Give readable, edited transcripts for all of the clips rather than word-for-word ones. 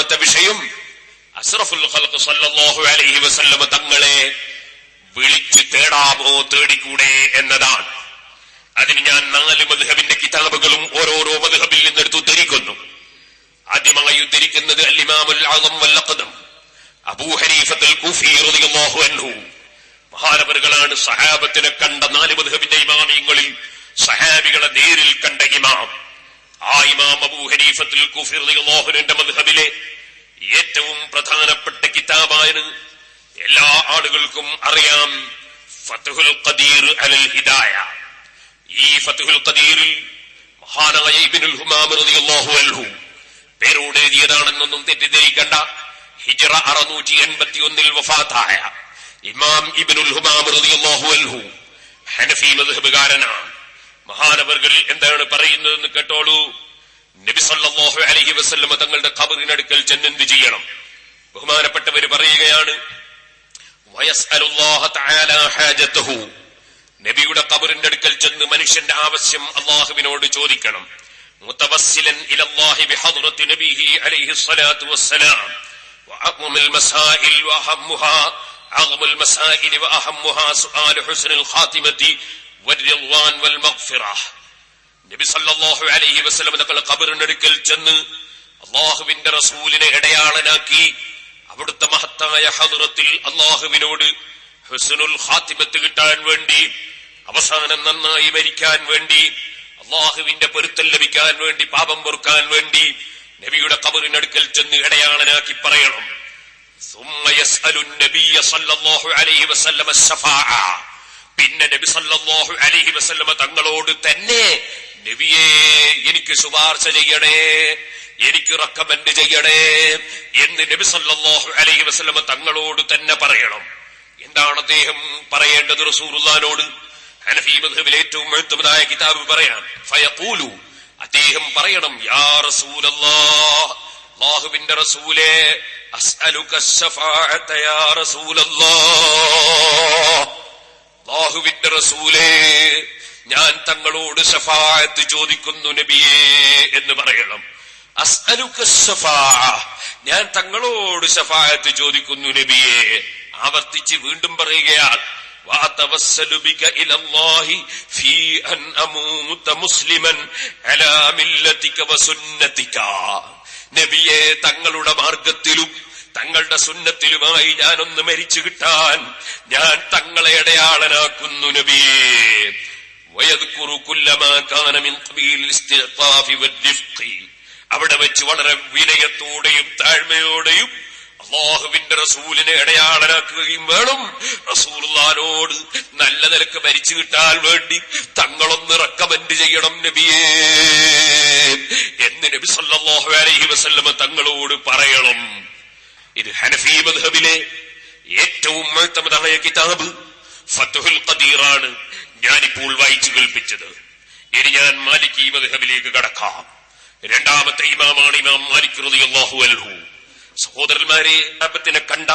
മൂന്നാമത്തെ വിഷയം അസ്റഫുൽ ഖൽഖ് സല്ലല്ലാഹു അലൈഹി വസല്ലം തങ്ങളെ വിളിച്ചു തേടാമോ തേടിക്കൂടെ എന്നതാണ്. അതിന് ഞാൻ 4 മദ്ഹബിന്റെ കിതാബുകളും ഓരോരോ മദ്ഹബിൽ നിന്നെടുത്ത് ഉദ്ധരിക്കുന്നു. ആദ്യമായി ഉദ്ധരിക്കുന്നത് അൽ ഇമാമുൽ അഅ്ളം വൽ അഖ്ദം അബൂ ഹനീഫത്തുൽ കൂഫി റളിയല്ലാഹു അൻഹു. മഹാനവറുകളാണ് സഹാബത്തിനെ കണ്ട 4 മദ്ഹബിന്റെ ഇമാമിങ്ങളിൽ സഹാബികളെ നേരിൽ കണ്ട ഇമാം. ആ ഇമാം അബൂ ഹനീഫത്തുൽ കൂഫി റളിയല്ലാഹു അൻഹുവിന്റെ മദ്ഹബിലെ ഏറ്റവും പ്രധാനപ്പെട്ട കിതാബാണ്, എല്ലാ ആളുകൾക്കും അറിയാം, ഫത്ഹുൽ ഖദീർ അലൽ ഹിദായ. ഈ ഫത്ഹുൽ ഖദീറിൽ മഹാനായ ഇബ്നുൽ ഹുമാം റളിയല്ലാഹു അൻഹു പേരോട് എഴുതിയതാണെന്നൊന്നും തെറ്റിദ്ധരിക്കണ്ട. ഹിജ്റ 681 വഫാത്തായ ഇമാം ഇബ്നുൽ ഹുമാം റളിയല്ലാഹു അൻഹു ഹനഫി മദ്ഹബുകാരനാണ്. മഹാനവർകൾ എന്താണ് പറയുന്നതെന്ന് കേട്ടോളൂ. നബി സല്ലല്ലാഹു അലൈഹി വസല്ലം തങ്ങളുടെ ഖബറിനടുക്കൽ ചെന്ന് എന്ത് ചെയ്യണം? ബഹുമാനപ്പെട്ടവര് പറയുകയാണ്, വയസ്അലുല്ലാഹ തആല ഹാജതഹു. നബിയുടെ ഖബറിന്റെ അടുക്കൽ ചെന്ന് മനുഷ്യന്റെ ആവശ്യം അല്ലാഹുവിനോട് ചോദിക്കണം. മുതവസ്സിലൻ ഇലല്ലാഹി ബിഹദ്റത്തി നബിഹി അലൈഹി സ്വലാത്തു വസ്സലാം വഅഅ്മുൽ മസാഇൽ വഅഹമ്മുഹാ അഅ്മുൽ മസാഇൽ വഅഹമ്മുഹാ സുആലു ഹുസ്നുൽ ഖാതിമത്തി വൽറിദ്വാൻ വൽ മഗ്ഫിറഹ്. നബി സല്ലല്ലാഹു അലൈഹി വസല്ലം തങ്ങളുടെ ഖബറിന്റെ അടുക്കൽ ചെന്ന് അല്ലാഹുവിന്റെ റസൂലിനെ ഇടയാളനാക്കി അവിടുത്തെ മഹത്തായ ഹദ്റത്തിൽ അല്ലാഹുവിനോട് ഹുസ്നുൽ ഖാതിമത്ത് കിട്ടാൻ വേണ്ടി, അവസാനം നന്നായി മരിക്കാൻ വേണ്ടി, അല്ലാഹുവിന്റെ പൊരുത്തം ലഭിക്കാൻ വേണ്ടി, പാപം പൊറുക്കാൻ വേണ്ടി നബിയുടെ ഖബറിനടുക്കൽ ചെന്ന് ഇടയാളനാക്കി പറയണം. സുമ്മ യസ്അലുൻ നബിയ സല്ലല്ലാഹു അലൈഹി വസല്ലം അശ്ശഫാഅ. പിന്നെ നബി സല്ലല്ലാഹു അലൈഹി വസല്ലം തങ്ങളോട് തന്നെ, നബിയേ എനിക്ക് ശുപാർശ ചെയ്യണേ, എനിക്ക് റെക്കമെൻഡ് ചെയ്യണേ എന്ന് നബി സല്ലല്ലാഹു അലൈഹി വസല്ലം തങ്ങളോട് തന്നെ പറയണം. എന്താണ് അദ്ദേഹം പറയേണ്ടത് റസൂലുള്ളാഹിനോട്? ഹനഫി മദ്ഹബിലെ ഏറ്റവും എഴുത്തുമതായ കിതാബ് പറയാം. ഫയഖൂലു, അദ്ദേഹം പറയണം, യാ റസൂലല്ലാഹ്, അല്ലാഹുവിന്റെ റസൂലേ, അസ്അലുക അശ്ശഫാഅത യാ റസൂലല്ലാഹ്, അല്ലാഹുവിന്റെ റസൂലേ, ഞാൻ തങ്ങളോട് ശഫാഅത്ത് ചോദിക്കുന്നു നബിയേ എന്ന് പറയണം. അസ്അലുക അശ്ശഫാഅ, ഞാൻ തങ്ങളോട് ശഫാഅത്ത് ചോദിക്കുന്നു നബിയേ. ആവർത്തിച്ച് വീണ്ടും പറയുകയാണ്, വഅതവസ്സലു ബിക ഇലല്ലാഹി ഫീ അൻ അമൂത മുസ്ലിമൻ അലാ മില്ലതിക വസുന്നതിക. നബിയേ, തങ്ങളുടെ മാർഗത്തിലും തങ്ങളുടെ സുന്നത്തിലുമായി ഞാനൊന്ന് മരിച്ചു കിട്ടാൻ ഞാൻ തങ്ങളെ ഇടയാളനാക്കുന്നു നബിയേ. വയദ്കുറു കുല്ലമാ കാന മിൻ ഖബീൽ ഇസ്തിഗ്ഫാഫി വദ്ദിഫ്ഖി. അവിടെ വെച്ച് വളരെ വിനയത്തോടെയും താഴ്മയോടെയും അല്ലാഹുവിന്റെ റസൂലിനെ ഇടയാളനാക്കുകയും വേണം. റസൂലുള്ളാഹിനോട് നല്ല നിലക്ക് മരിച്ചു കിട്ടാൻ വേണ്ടി തങ്ങളൊന്ന് റെക്കമെൻഡ് ചെയ്യണം നബിയേ എന്ന് നബി സല്ലല്ലാഹു അലൈഹി വസല്ലം തങ്ങളോട് പറയണം. ഇത് ഹനഫി മദ്ഹബിലെ ഏറ്റവും മുഅ്തമദായ കിതാബ് ഫത്ഹുൽ ഖദീറാണ് ഞാനിപ്പോൾ വായിച്ചു കേൾപ്പിച്ചത്. ഇനി ഞാൻ മാലിക്കി മദ്ഹബിലേക്ക് കടക്കാം. രണ്ടാമത്തെ ഇമാമാണ് ഇമാം മാലിക് റളിയല്ലാഹു അൻഹു. സഹോദരന്മാരെ, നെ കണ്ട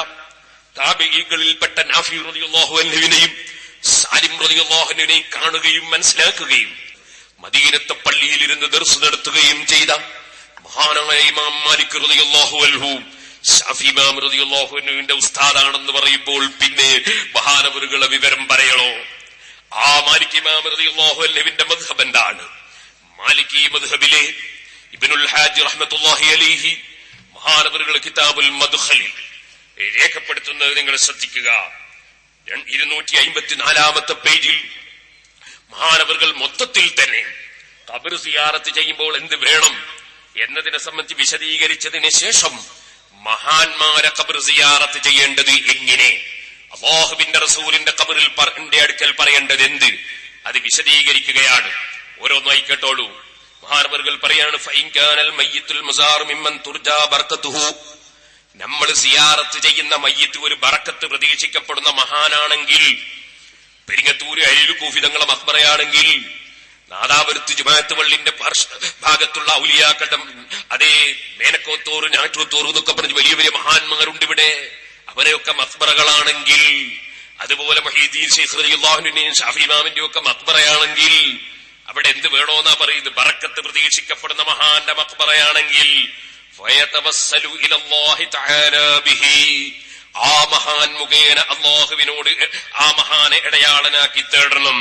താബിഈകളിൽപ്പെട്ട നാഫി റളിയല്ലാഹു അൻഹുവിനെയും സാലിം റളിയല്ലാഹു അൻഹുവിനെയും കാണുകയും മനസ്സിലാക്കുകയും മദീനത്തെ പള്ളിയിലിരുന്ന് ദർസ് നടത്തുകയും ചെയ്ത മഹാനായ ഇമാം മാലിക് റളിയല്ലാഹു അൻഹു ശാഫി ഇമാം റളിയല്ലാഹു അൻഹുവിന്റെ ഉസ്താദാണെന്ന് പറയുമ്പോൾ പിന്നെ മഹാനവറുകളുടെ വിവരം പറയണോ? ആ മാലിക് ഇമാം റളിയല്ലാഹു അൻഹുവിന്റെ മദ്ഹബ് എന്താണ്? മാലിക്കി മദ്ഹബിലെ ഇബ്നുൽ ഹാജ് റഹ്മത്തുള്ളാഹി അലൈഹി മഹാനവറുകൾ കിതാബുൽ മദ്ഖലിൽ രേഖപ്പെടുത്തുന്നത് നിങ്ങൾ ശ്രദ്ധിക്കുക. 254 പേജിൽ മഹാനവറുകൾ മൊത്തത്തിൽ തന്നെ ഖബർ സിയാറത്ത് ചെയ്യുമ്പോൾ എന്ത് വേണം എന്നതിനെ സംബന്ധിച്ച് വിശദീകരിച്ചതിന് ശേഷം മഹാന്മാരെ ഖബർ സിയാറത്ത് ചെയ്യേണ്ടത് എങ്ങനെ, അല്ലാഹുവിന്റെ റസൂലിന്റെ ഖബറിൽ അടുക്കൽ പറയേണ്ടത് എന്ത്, അത് വിശദീകരിക്കുകയാണ്. ഓരോന്നായി കേട്ടോളൂ. മഹാനവറുകൾ പറയാണ്, ഫഇൻ കാനൽ മയ്യിത്തുൽ മുസാർ മിമ്മൻ തുർജാ ബർക്കത്തുഹു. നമ്മൾ സിയാറത്ത് ചെയ്യുന്ന മയ്യിത്ത് ഒരു ബറക്കത്ത് പ്രതീക്ഷിക്കപ്പെടുന്ന മഹാനാണെങ്കിൽ, പെരിങ്ങത്തൂര് അരിലു കൂഫി തങ്ങളെ മഖ്ബറയാണെങ്കിൽ, നാദാപുരത്ത് ജുമാഅത്ത് പള്ളിന്റെ ഭാഗത്തുള്ള ഔലിയാക്കളുടെ അതേ മേനക്കോത്തോറ് ഞാറ്റൂത്തോറ് എന്നൊക്കെ പറഞ്ഞ് വലിയ വലിയ മഹാന്മാരുണ്ട് ഇവിടെ, അവരെയൊക്കെ മഖ്ബറകളാണെങ്കിൽ, അതുപോലെ മുഹീദ്ദീൻ ശൈഖ് റളിയല്ലാഹു അൻഹുവിന്റെയും ഷാഫി ഇമാമിന്റെയും ഒക്കെ ഫയതവസ്സലു ഇലല്ലാഹി തആല ബിഹി, ആ മഹാൻ മുഖേന അല്ലാഹുവിനോട് ആ മഹാനെ ഇടയാളനാക്കി തേടണം.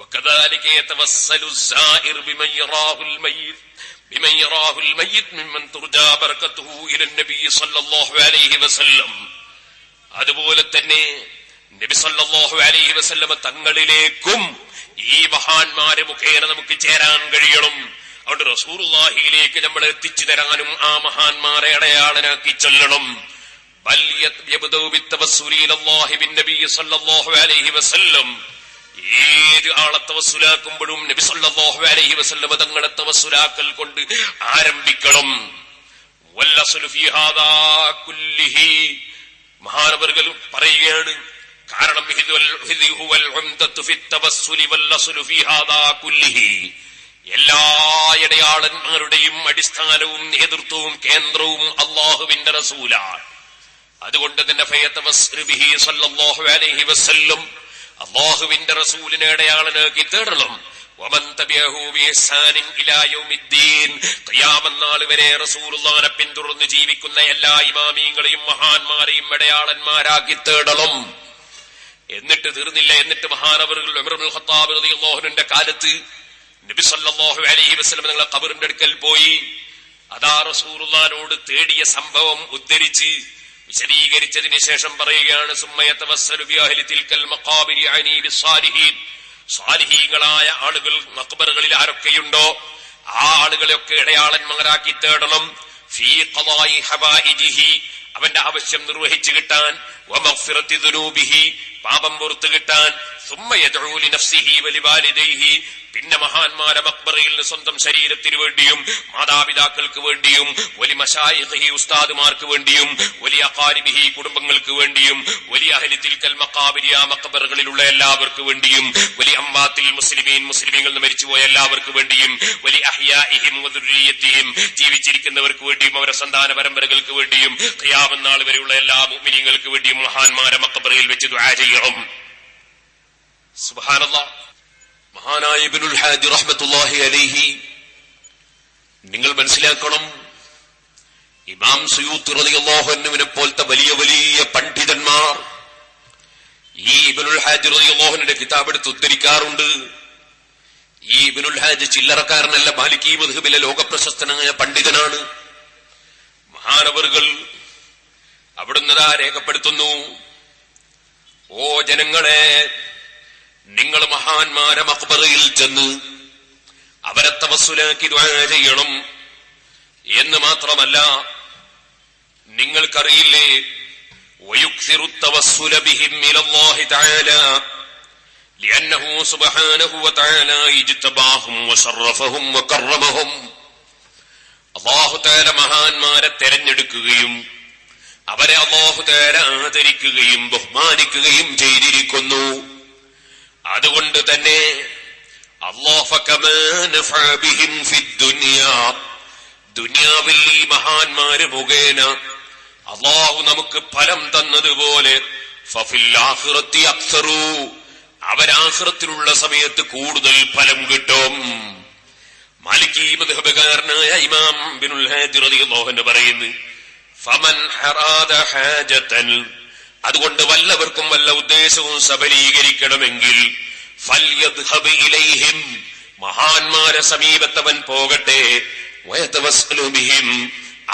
വകദാലിക യതവസ്സലു الزائر بمن يراه الميت ممن ترجى بركته الى النبي صلى الله عليه وسلم. അതുപോലെ തന്നെ നബി സല്ലല്ലാഹു അലൈഹി വസല്ലം തങ്ങളിലേക്കും ഈ മഹാന്മാരെ മുഖേന നമുക്ക് ചേരാൻ കഴിയണം. അതുകൊണ്ട് റസൂലുള്ളാഹിയിലേക്ക് നമ്മൾ എത്തിച്ചു തരാനും ആ മഹാന്മാരെ അടയാളനാക്കി ചൊല്ലണം. ബൽ യബ്ദഉ ബിത്തവസ്സുലി ഇലല്ലാഹി ബിന്നബി സല്ലല്ലാഹു അലൈഹി വസല്ലം. ഏത് ആളെ തവസ്സുലാക്കുമ്പോഴും നബി സല്ലല്ലാഹു അലൈഹി വസല്ലം തങ്ങളെ തവസ്സുലാക്കൽ കൊണ്ട് ആരംഭിക്കണം. വല്ലസ്ലു ഫീ ഹാദാ കുല്ലിഹി, മഹാനവറുകൾ പറയുകയാണ്, കാരണം എല്ലാ ഇടയാളന്മാരുടെയും അടിസ്ഥാനവും നേതൃത്വവും കേന്ദ്രവും അല്ലാഹുവിന്റെ റസൂലാണ്. അതുകൊണ്ട് തന്നെ സല്ലല്ലാഹു അലൈഹി വസല്ലം അല്ലാഹുവിന്റെ റസൂലിനെ ഇടയാളനാക്കി തേടണം. വമൻ തബിഅഹു ബിഇഹ്സാനിൻ ഇലാ യൗമിദ്ദീൻ, ഖിയാമത്ത് നാൾ വരെ റസൂലുള്ളാഹിനെ പിന്തുടർന്ന് ജീവിക്കുന്ന എല്ലാ ഇമാമീങ്ങളെയും മഹാന്മാരെയും ഇടയാളന്മാരാക്കി തേടണം. എന്നിട്ട് തീർന്നില്ല. എന്നിട്ട് മഹാനവറുകൾ ഉമർ ഇബ്നുൽ ഖത്താബ് റളിയല്ലാഹു അൻഹുവിന്റെ കാലത്ത് നബി സല്ലല്ലാഹു അലൈഹി വസല്ലം തങ്ങളുടെ ഖബറിന്റെ അടുക്കൽ പോയി അതാ റസൂലുള്ളാഹിനോട് തേടിയ സംഭവം ഉദ്ധരിച്ച് വിശദീകരിച്ചതിന് ശേഷം പറയുകയാണ്, സുമ്മയതവസ്സലു ബി അഹ്ലി തിൽക്കൽ മഖാബിരി അനി ബിസ്സാലിഹീൻ, സാലിഹീങ്ങളായ ആളുകൾ മഖ്ബറുകളിൽ ആരൊക്കെയുണ്ടോ ആ ആളുകളെയൊക്കെ ഇടയാളന്മാരാക്കി തേടണം. ഫീ ഖളായി ഹബായിജിഹി, അവന്റെ ആവശ്യം നിർവഹിച്ചു കിട്ടാൻ, വമഗ്ഫിറതി ദുനൂബിഹി, പാപം പുറത്തു കിട്ടാൻ, സുമ്മ യദ്ഉ ലിനഫ്സിഹി വലിവാലിദൈഹി, പിന്നെ മഹാന്മാരെ മഖ്ബറയിൽ സ്വന്തം ശരീരത്തിന് വേണ്ടിയും മാതാപിതാക്കൾക്ക് വേണ്ടിയും വലിയ മശായിഖിഹി ഉസ്താദുമാർക്ക് വേണ്ടിയും വലിയ അഖാരിബിഹി കുടുംബങ്ങൾക്ക് വേണ്ടിയും വലിയ അഹ്ലി തിൽക്കൽ മഖാബിരി ആ മഖ്ബറുകളിലുള്ള എല്ലാവർക്കും വേണ്ടിയും വലിയ അമ്മാത്തിൽ മുസ്ലിമീൻ മുസ്ലിമീങ്ങളിൽ നിന്ന് മരിച്ചുപോയ എല്ലാവർക്കും വേണ്ടിയും വലിയ അഹ്യാഇഹിം വദുർരിയത്തിഹിം ജീവിച്ചിരിക്കുന്നവർക്ക് വേണ്ടിയും അവരുടെ സന്താന പരമ്പരകൾക്ക് വേണ്ടിയും ഖിയാമത്ത് നാൾ വരെയുള്ള എല്ലാ മുഅ്മിനീങ്ങൾക്ക് വേണ്ടിയും മഹാന്മാരെ മഖ്ബറയിൽ വെച്ച് ദുആ ചെയ്യണം. സുബ്ഹാനല്ലാഹ്. മഹാനായ ഇബ്നുൽ ഹാജി റഹ്മത്തുള്ളാഹി അലൈഹി, നിങ്ങൾ മനസ്സിലാക്കണം, ഇമാം സുയൂത്തി റളിയല്ലാഹു അൻഹുവിനെ പോലത്തെ വലിയ വലിയ പണ്ഡിതന്മാർ ഈ ഇബ്നുൽ ഹാജി റളിയല്ലാഹു അൻഹുവിന്റെ കിതാബ് എടുത്ത് ഉദ്ധരിക്കാറുണ്ട്. ഈ ഇബ്നുൽ ഹാജി ചില്ലറക്കാരനല്ല, മാലിക്കി മദ്ഹബിലെ ലോകപ്രശസ്തനായ പണ്ഡിതനാണ്. മഹാനവറുകൾ അവിടുന്ന് രേഖപ്പെടുത്തുന്നു, ഓ ജനങ്ങളെ, നിങ്ങൾ മഹാന്മാരെ മഖ്ബറയിൽ ചെന്ന് അവരെ തവസ്സുലാക്കി ദുആ ചെയ്യണം. എന്ന് മാത്രമല്ല, നിങ്ങൾക്കറിയില്ലേ, വയുക്സിറു തവസ്സുല ബിഹിം ഇലല്ലാഹി തആല ലിഅന്നഹു സുബ്ഹാനഹു വതആല ഇജ്തബാഹും വശറഫഹും വകറമഹും. അല്ലാഹു തആല മഹാന്മാരെ തെരഞ്ഞെടുക്കുകയും അവരെ അല്ലാഹു തആല ആദരിക്കുകയും ബഹുമാനിക്കുകയും ചെയ്തിരിക്കുന്നു. അതുകൊണ്ട് തന്നെ ദുനിയാവിൽ ഈ മഹാന്മാര് മുഖേന അല്ലാഹു നമുക്ക് ഫലം തന്നതുപോലെ അവരാഖിറത്തിലുള്ള സമയത്ത് കൂടുതൽ ഫലം കിട്ടും. മാലിക്കി മദ്ഹബുകാരനായ ഇമാം ഇബ്നുൽ ഹാജി റളിയല്ലാഹു അൻഹു പറയുന്നു, ഫമൻ അറാദ ഹാജതൻ, അതുകൊണ്ട് വല്ലവർക്കും വല്ല ഉദ്ദേശവും സബലീകരിക്കണമെങ്കിൽ ഫൽയദ്ഹബ് ഇലൈഹിം, മഹാന്മാരെ സമീപത്തവൻ പോകട്ടെ, വയതവസ്സലു ബിഹിം,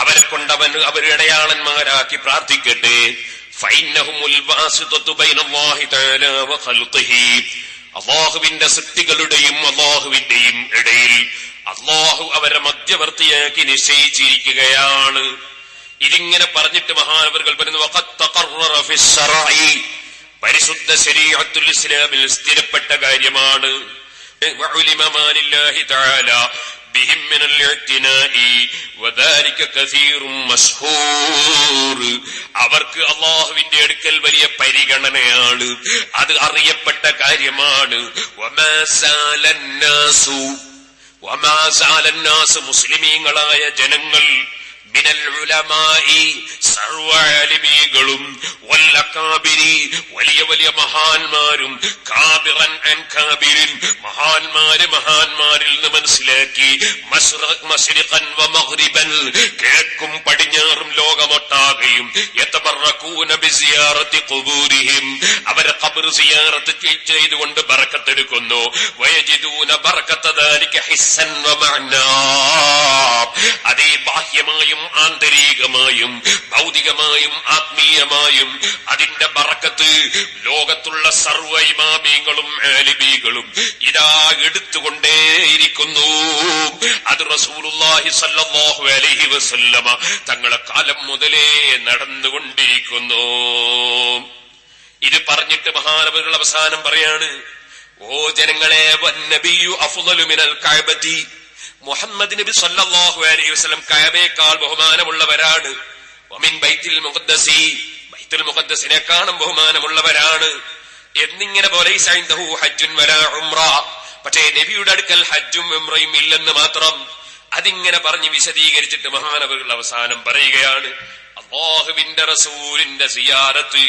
അവരെ കൊണ്ടവൻ അവരിടയാളന്മാരാക്കി പ്രാർത്ഥിക്കട്ടെ. ഫഇന്നഹുമുൽ വാസിതതു ബൈനല്ലാഹി തആല വഖൽഖിഹി, അല്ലാഹുവിന്റെ സൃഷ്ടികളുടെയും അല്ലാഹുവിന്റെയും ഇടയിൽ അല്ലാഹു അവരെ മധ്യവർത്തിയാക്കി നിശ്ചയിച്ചിരിക്കുകയാണ്. ഇതിങ്ങനെ പറഞ്ഞിട്ട് മഹാനവറുകൾ പറയുന്നു, വഖദ് തഖററ ഫിസ് ശറഇ, പരിശുദ്ധ ശരീഅത്തുൽ ഇസ്ലാമിൽ സ്ഥിരപ്പെട്ട കാര്യമാണ്. വഉലിമ മാ ലില്ലാഹി തആല ബിഹിം മിനൽ ഇഅ്തിനാഇ വദാലിക കസീറും മശ്ഹൂർ, അവർക്ക് അല്ലാഹുവിന്റെ അടുക്കൽ വലിയ പരിഗണനയാണ്, അത് അറിയപ്പെട്ട കാര്യമാണ്. വമാ സാലന്നാസു, മുസ്ലിമീങ്ങളായ ജനങ്ങൾ മിനൽ ഉലമായി സർവ്വാലിമീകളും വല്ലകാബിരി വലിയ വലിയ മഹാന്മാരും കാബിറൻ അൻ കാബിരിൻ മഹാന്മാരിൽ നിന്ന് മനസ്സിലാക്കി മശ്രിഖൻ വ മഗ്രിബൻ കിഴക്കും പടിഞ്ഞാറും ലോകമൊട്ടാകെയും യതബറകൂന ബിസിയാറത്തി ഖുബൂരിഹിം അവരെ ഖബർ സിയാറത്ത് ചെയ്തുകൊണ്ട് ബറക്കത്തെടുക്കുന്നു വയജിദൂന ബറക്കത ദാലിക ഹിസ്സൻ വ മഅനാ അതേ ബാഹ്യമായും ആന്തരികമായും ഭൗതികമായും ആത്മീയമായും അതിന്റെ ബറക്കത്ത് ലോകത്തുള്ള സർവ്വ ഇമാമീങ്ങളും ആലിമീങ്ങളും ഇതാ എടുത്തുകൊണ്ടേയിരിക്കുന്നു. അത് റസൂലുള്ളാഹി സ്വല്ലല്ലാഹു അലൈഹി വസല്ലമ തങ്ങളെ കാലം മുതലേ നടന്നുകൊണ്ടിരിക്കുന്നു. ഇത് പറഞ്ഞിട്ട് മഹാനവറുകൾ അവസാനം പറയാണ്, ഓ ജനങ്ങളെ, വന്നബിയു അഫ്ളലു മിനൽ കഅബതി മുഹമ്മദ് നബി സല്ലല്ലാഹു അലൈഹി വസല്ലം കഅബയേക്കാൾ ബഹുമാനമുള്ളവരാണ്. വമിൻ ബൈത്തുൽ മുഖദ്ദസി ബൈത്തുൽ മുഖദ്ദസിനെക്കാളും ബഹുമാനമുള്ളവരാണ് എന്നിങ്ങനെ പോലെ സൈന്ദഹു ഹജ്ജുൻ വലാ ഉംറ പക്ഷേ നബിയുടെ അടുക്കൽ ഹജ്ജും ഉംറയും ഇല്ലെന്ന് മാത്രം. അതിങ്ങനെ പറഞ്ഞ് വിശദീകരിച്ചിട്ട് മഹാനവറുകൾ അവസാനം പറയുകയാണ്, അല്ലാഹുവിന്റെ റസൂലിന്റെ സിയാറത്ത്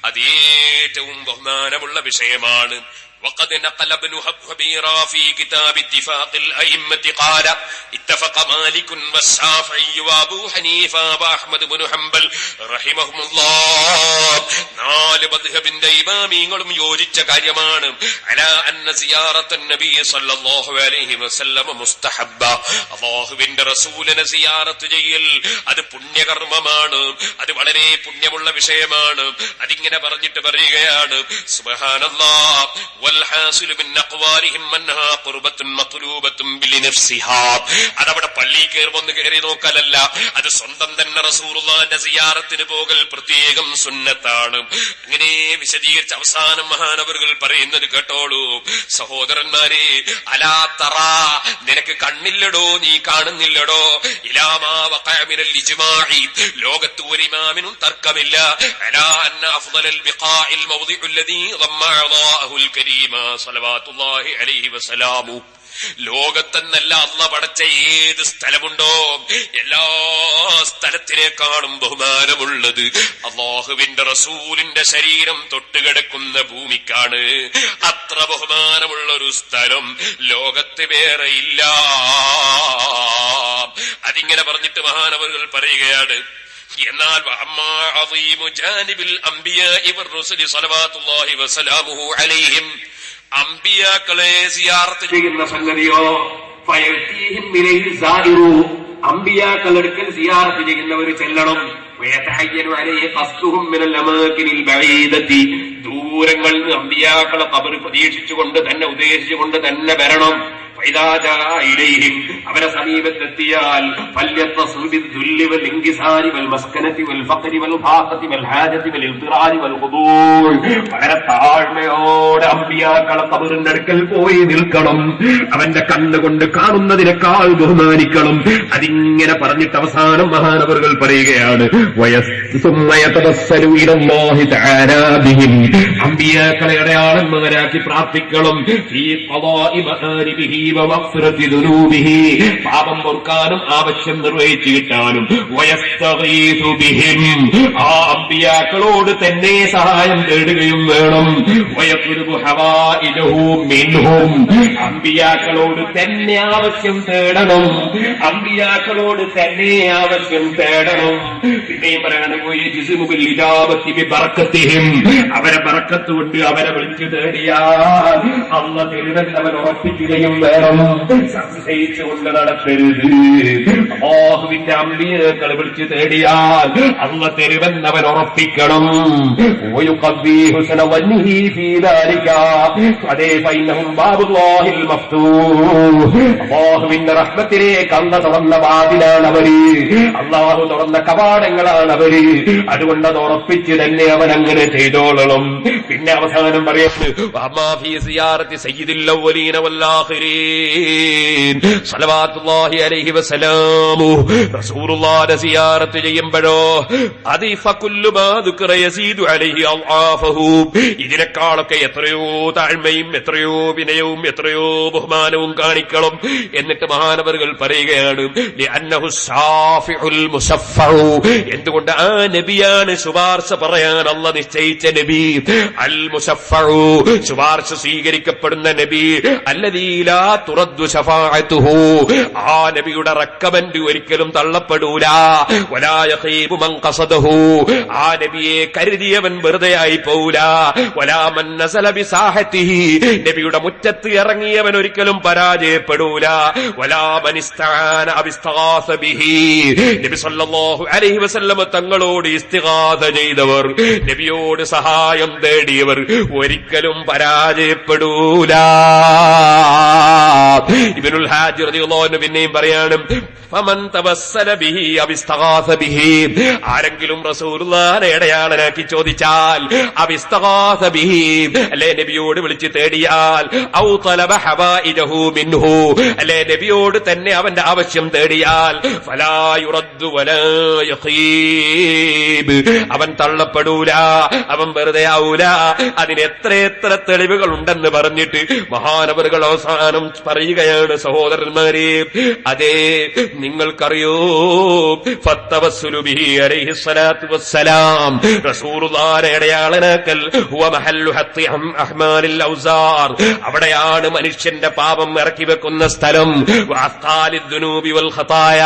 അത് ഏറ്റവും ബഹുമാനമുള്ള വിഷയമാണ്. وقد نقل ابن هبيرة في كتاب اتفاق الأئمة قال اتفق مالك والشافعي وابو حنيفة وأحمد بن حنبل رحمهم الله നാല് മദ്ഹബിന്റെ ഇമാമികളും യോജിച്ച കാര്യമാണ് അലാ അന്ന സിയാറത്തുൻ നബി സല്ലല്ലാഹു അലൈഹി വസല്ലം മുസ്തഹബ്ബ അല്ലാഹുവിന്റെ റസൂലിനെ സിയാറത്ത് ചെയ്യൽ അത് പുണ്യകർമ്മമാണ്, അത് വളരെ പുണ്യമുള്ള വിഷയമാണ്. അതിങ്ങനെ പറഞ്ഞിട്ട് പറയുകയാണ്, സുബ്ഹാനല്ലാഹ് والحاصل من أقوالهم أنها قربة مطلوبة بنفسها അതവിടെ പള്ളിയിൽ കയറുമെന്ന് കയറി നോക്കലല്ല, അത് സ്വന്തം തന്നെ റസൂലുള്ളാഹിന്റെ സിയാറത്തിന് പോകൽ പ്രത്യേകം സുന്നത്താണ്. അങ്ങനെ വിശദീകരിച്ച് അവസാനം മഹാനവറുകൾ പറയുന്നത് കേട്ടോളൂ സഹോദരന്മാരെ, അലാ തറ നിനക്ക് കണ്ണില്ലടോ, നീ കാണുന്നില്ലടോ, ഇലാമാ വഖഅ മിനൽ ഇജ്മാഇ ലോകത്ത് ഒരു ഇമാമിനും തർക്കമില്ല അലാ അന്ന അഫ്ളൽ ബിഖാഇൽ മൗദിഉ الذي ضم أعضاءه الكريمة صلوات الله عليه وسلم ലോകത്തെന്നല്ല അല്ലാഹു പടച്ച ഏത് സ്ഥലമുണ്ടോ എല്ലാ സ്ഥലത്തിനേക്കാളും ബഹുമാനമുള്ളത് അല്ലാഹുവിന്റെ റസൂലിന്റെ ശരീരം തൊട്ടുകിടക്കുന്ന ഭൂമിക്കാണ്. അത്ര ബഹുമാനമുള്ള ഒരു സ്ഥലം ലോകത്ത് വേറെയില്ല. അതിങ്ങനെ പറഞ്ഞിട്ട് മഹാനവറുകൾ പറയുകയാണ്, എന്നാൽ അമ്പിയാക്കളെ സിയാറത്ത് ചെയ്യുന്ന സംഗതിയോ അമ്പിയാക്കളെടുക്കൽ സിയാറത്ത് ചെയ്യുന്നവർ ചെല്ലണം. ദൂരങ്ങളിൽ നിന്ന് അമ്പിയാക്കളെ ഖബർ പ്രതീക്ഷിച്ചുകൊണ്ട് തന്നെ ഉദ്ദേശിച്ചുകൊണ്ട് തന്നെ വരണം. അവരെ സമീപത്തെത്തിയാൽ വളരെ താഴ്മയോടെ അമ്പിയാക്കളെ ഖബറിന്റെ അടുക്കൽ പോയി നിൽക്കണം. അവന്റെ കണ്ണുകൊണ്ട് കാണുന്നതിനേക്കാൾ ബഹുമാനിക്കണം. അതിങ്ങനെ പറഞ്ഞിട്ട് അവസാനം മഹാനവറുകൾ പറയുകയാണ്, അമ്പിയാക്കളെ അടയാളന്മാരാക്കി പ്രാർത്ഥിക്കണം. പാപം പൊറുക്കാനും ആവശ്യം നിർവഹിച്ചു കിട്ടാനും ആ അമ്പിയാക്കളോട് തന്നെ സഹായം തേടുകയും വേണം. അമ്പിയാക്കളോട് തന്നെ ആവശ്യം തേടണം. അമ്പിയാക്കളോട് തന്നെ ആവശ്യം തേടണം. പിന്നെയും പറയണം, അവരെ ബറക്കത്ത് കൊണ്ട് അവരെ വിളിച്ചു തേടിയാൽ അല്ലാഹു തിരുവല്ലവൻ ഉറപ്പിക്കുകയും വേണം. സംശയിച്ചുകൊണ്ട് നടത്തരുത്. അല്ലാഹുവിന്റെ അമ്പിയാക്കളെ വിളിച്ചു തേടിയാൽ അല്ലാഹു തരുമെന്നവൻ ഉറപ്പിക്കണം. അല്ലാഹുവിന്റെ റഹ്മത്തിലേക്ക് അല്ലാഹു തുറന്ന വാതിലാണ് അവര്, അല്ലാഹു തുറന്ന കവാടങ്ങളാണ് അവര്. അതുകൊണ്ട് അത് ഉറപ്പിച്ച് തന്നെ അവൻ അങ്ങനെ ചെയ്തോളണം. പിന്നെ അവസാനം പറയുന്നത് സ്വല്ലല്ലാഹു അലൈഹി വസല്ലം റസൂലുള്ളാഹിനെ സിയാറത്ത് ചെയ്യുമ്പോഴോ അതി ഫകുല്ലു മാ ദുക്ര യസീദു അലൈഹി അൽആഫഹു, ഇതിനേക്കാളൊക്കെ എത്രയോ താഴ്മയും എത്രയോ വിനയവും എത്രയോ ബഹുമാനവും കാണിക്കണം. എന്നിട്ട് മഹാനവറുകൾ പറയുകയാണ് ലിഅന്നഹു ശാഫിഉൽ മുശഫഉ, എന്തുകൊണ്ട് ആ നബിയാണ് ശുപാർശ പറയാൻ അല്ലാഹ് നിശ്ചയിച്ച നബി. അൽ മുശഫഉ, ശുപാർശ സ്വീകരിക്കപ്പെടുന്ന നബി. അല്ലദീ ലാ തുറദ്ദു ശഫാഅതുഹു, ആ നബിയുടെ റെക്കമെന്റ് ഒരിക്കലും തള്ളപ്പെടൂല. വലാ യഖീബു മൻ ഖസദഹു, ആ നബിയെ കരുതിയവൻ വെറുതെയായി പോകൂല. വലാ മൻ നസല ബിസാഹതിഹി, നബിയുടെ മുറ്റത്ത് ഇറങ്ങിയവൻ ഒരിക്കലും പരാജയപ്പെടൂല. വലാ മൻ ഇസ്തആന അബിസ്തഗാസ ബിഹി, നബി സല്ലല്ലാഹു അലൈഹി വസല്ലം തങ്ങളോട് ഇസ്തിഗാസ ചെയ്തവർ, നബിയോട് സഹായം തേടിയവർ ഒരിക്കലും പരാജയപ്പെടൂല. ഇബ്നുൽ ഹാജി റളിയല്ലാഹു അൻഹു പിന്നെയും പറയാണ് ഫമൻ തവസ്സല ബിഹി അബിസ്തഗാസ ബിഹി, ആരെങ്കിലും റസൂലുള്ളാഹിനെ ഇടയാളനാക്കി ചോദിച്ചാൽ അബിസ്തഗാസ ബിഹി, അല്ലേ നബിയോട് വിളിച്ച് തേടിയാൽ, ഔ തലബ ഹവായിജഹു മിൻഹു, അല്ലേ നബിയോട് തന്നെ അവന്റെ ആവശ്യം തേടിയാൽ, ഫലാ യുറദ്ദു വലാ യഖീബ്, അവൻ തള്ളപ്പെടൂല, അവൻ വെറുതെ ആവൂല. അതിന് എത്രയെത്ര തെളിവുകൾ ഉണ്ടെന്ന് പറഞ്ഞിട്ട് മഹാനവറുകൾ അവസാനം പറയുകയാണ്, സഹോദരന്മാരെ, അതേ നിങ്ങൾക്കറിയോ ഫത്തവസ്സുലു ബിഹി അലൈഹി സ്വലാത്തു വസ്സലാം, റസൂലുള്ളാഹിനെ അടയാളനാക്കൽ ഹുവ മഹല്ലു ഹത്തി അഹ്മാലിൽ ഔസാർ, അവിടെയാണ് മനുഷ്യന്റെ പാപം ഇറക്കി വെക്കുന്ന സ്ഥലം. വഅസ്ഖാലിദ് ദുനൂബി വൽ ഖതായ,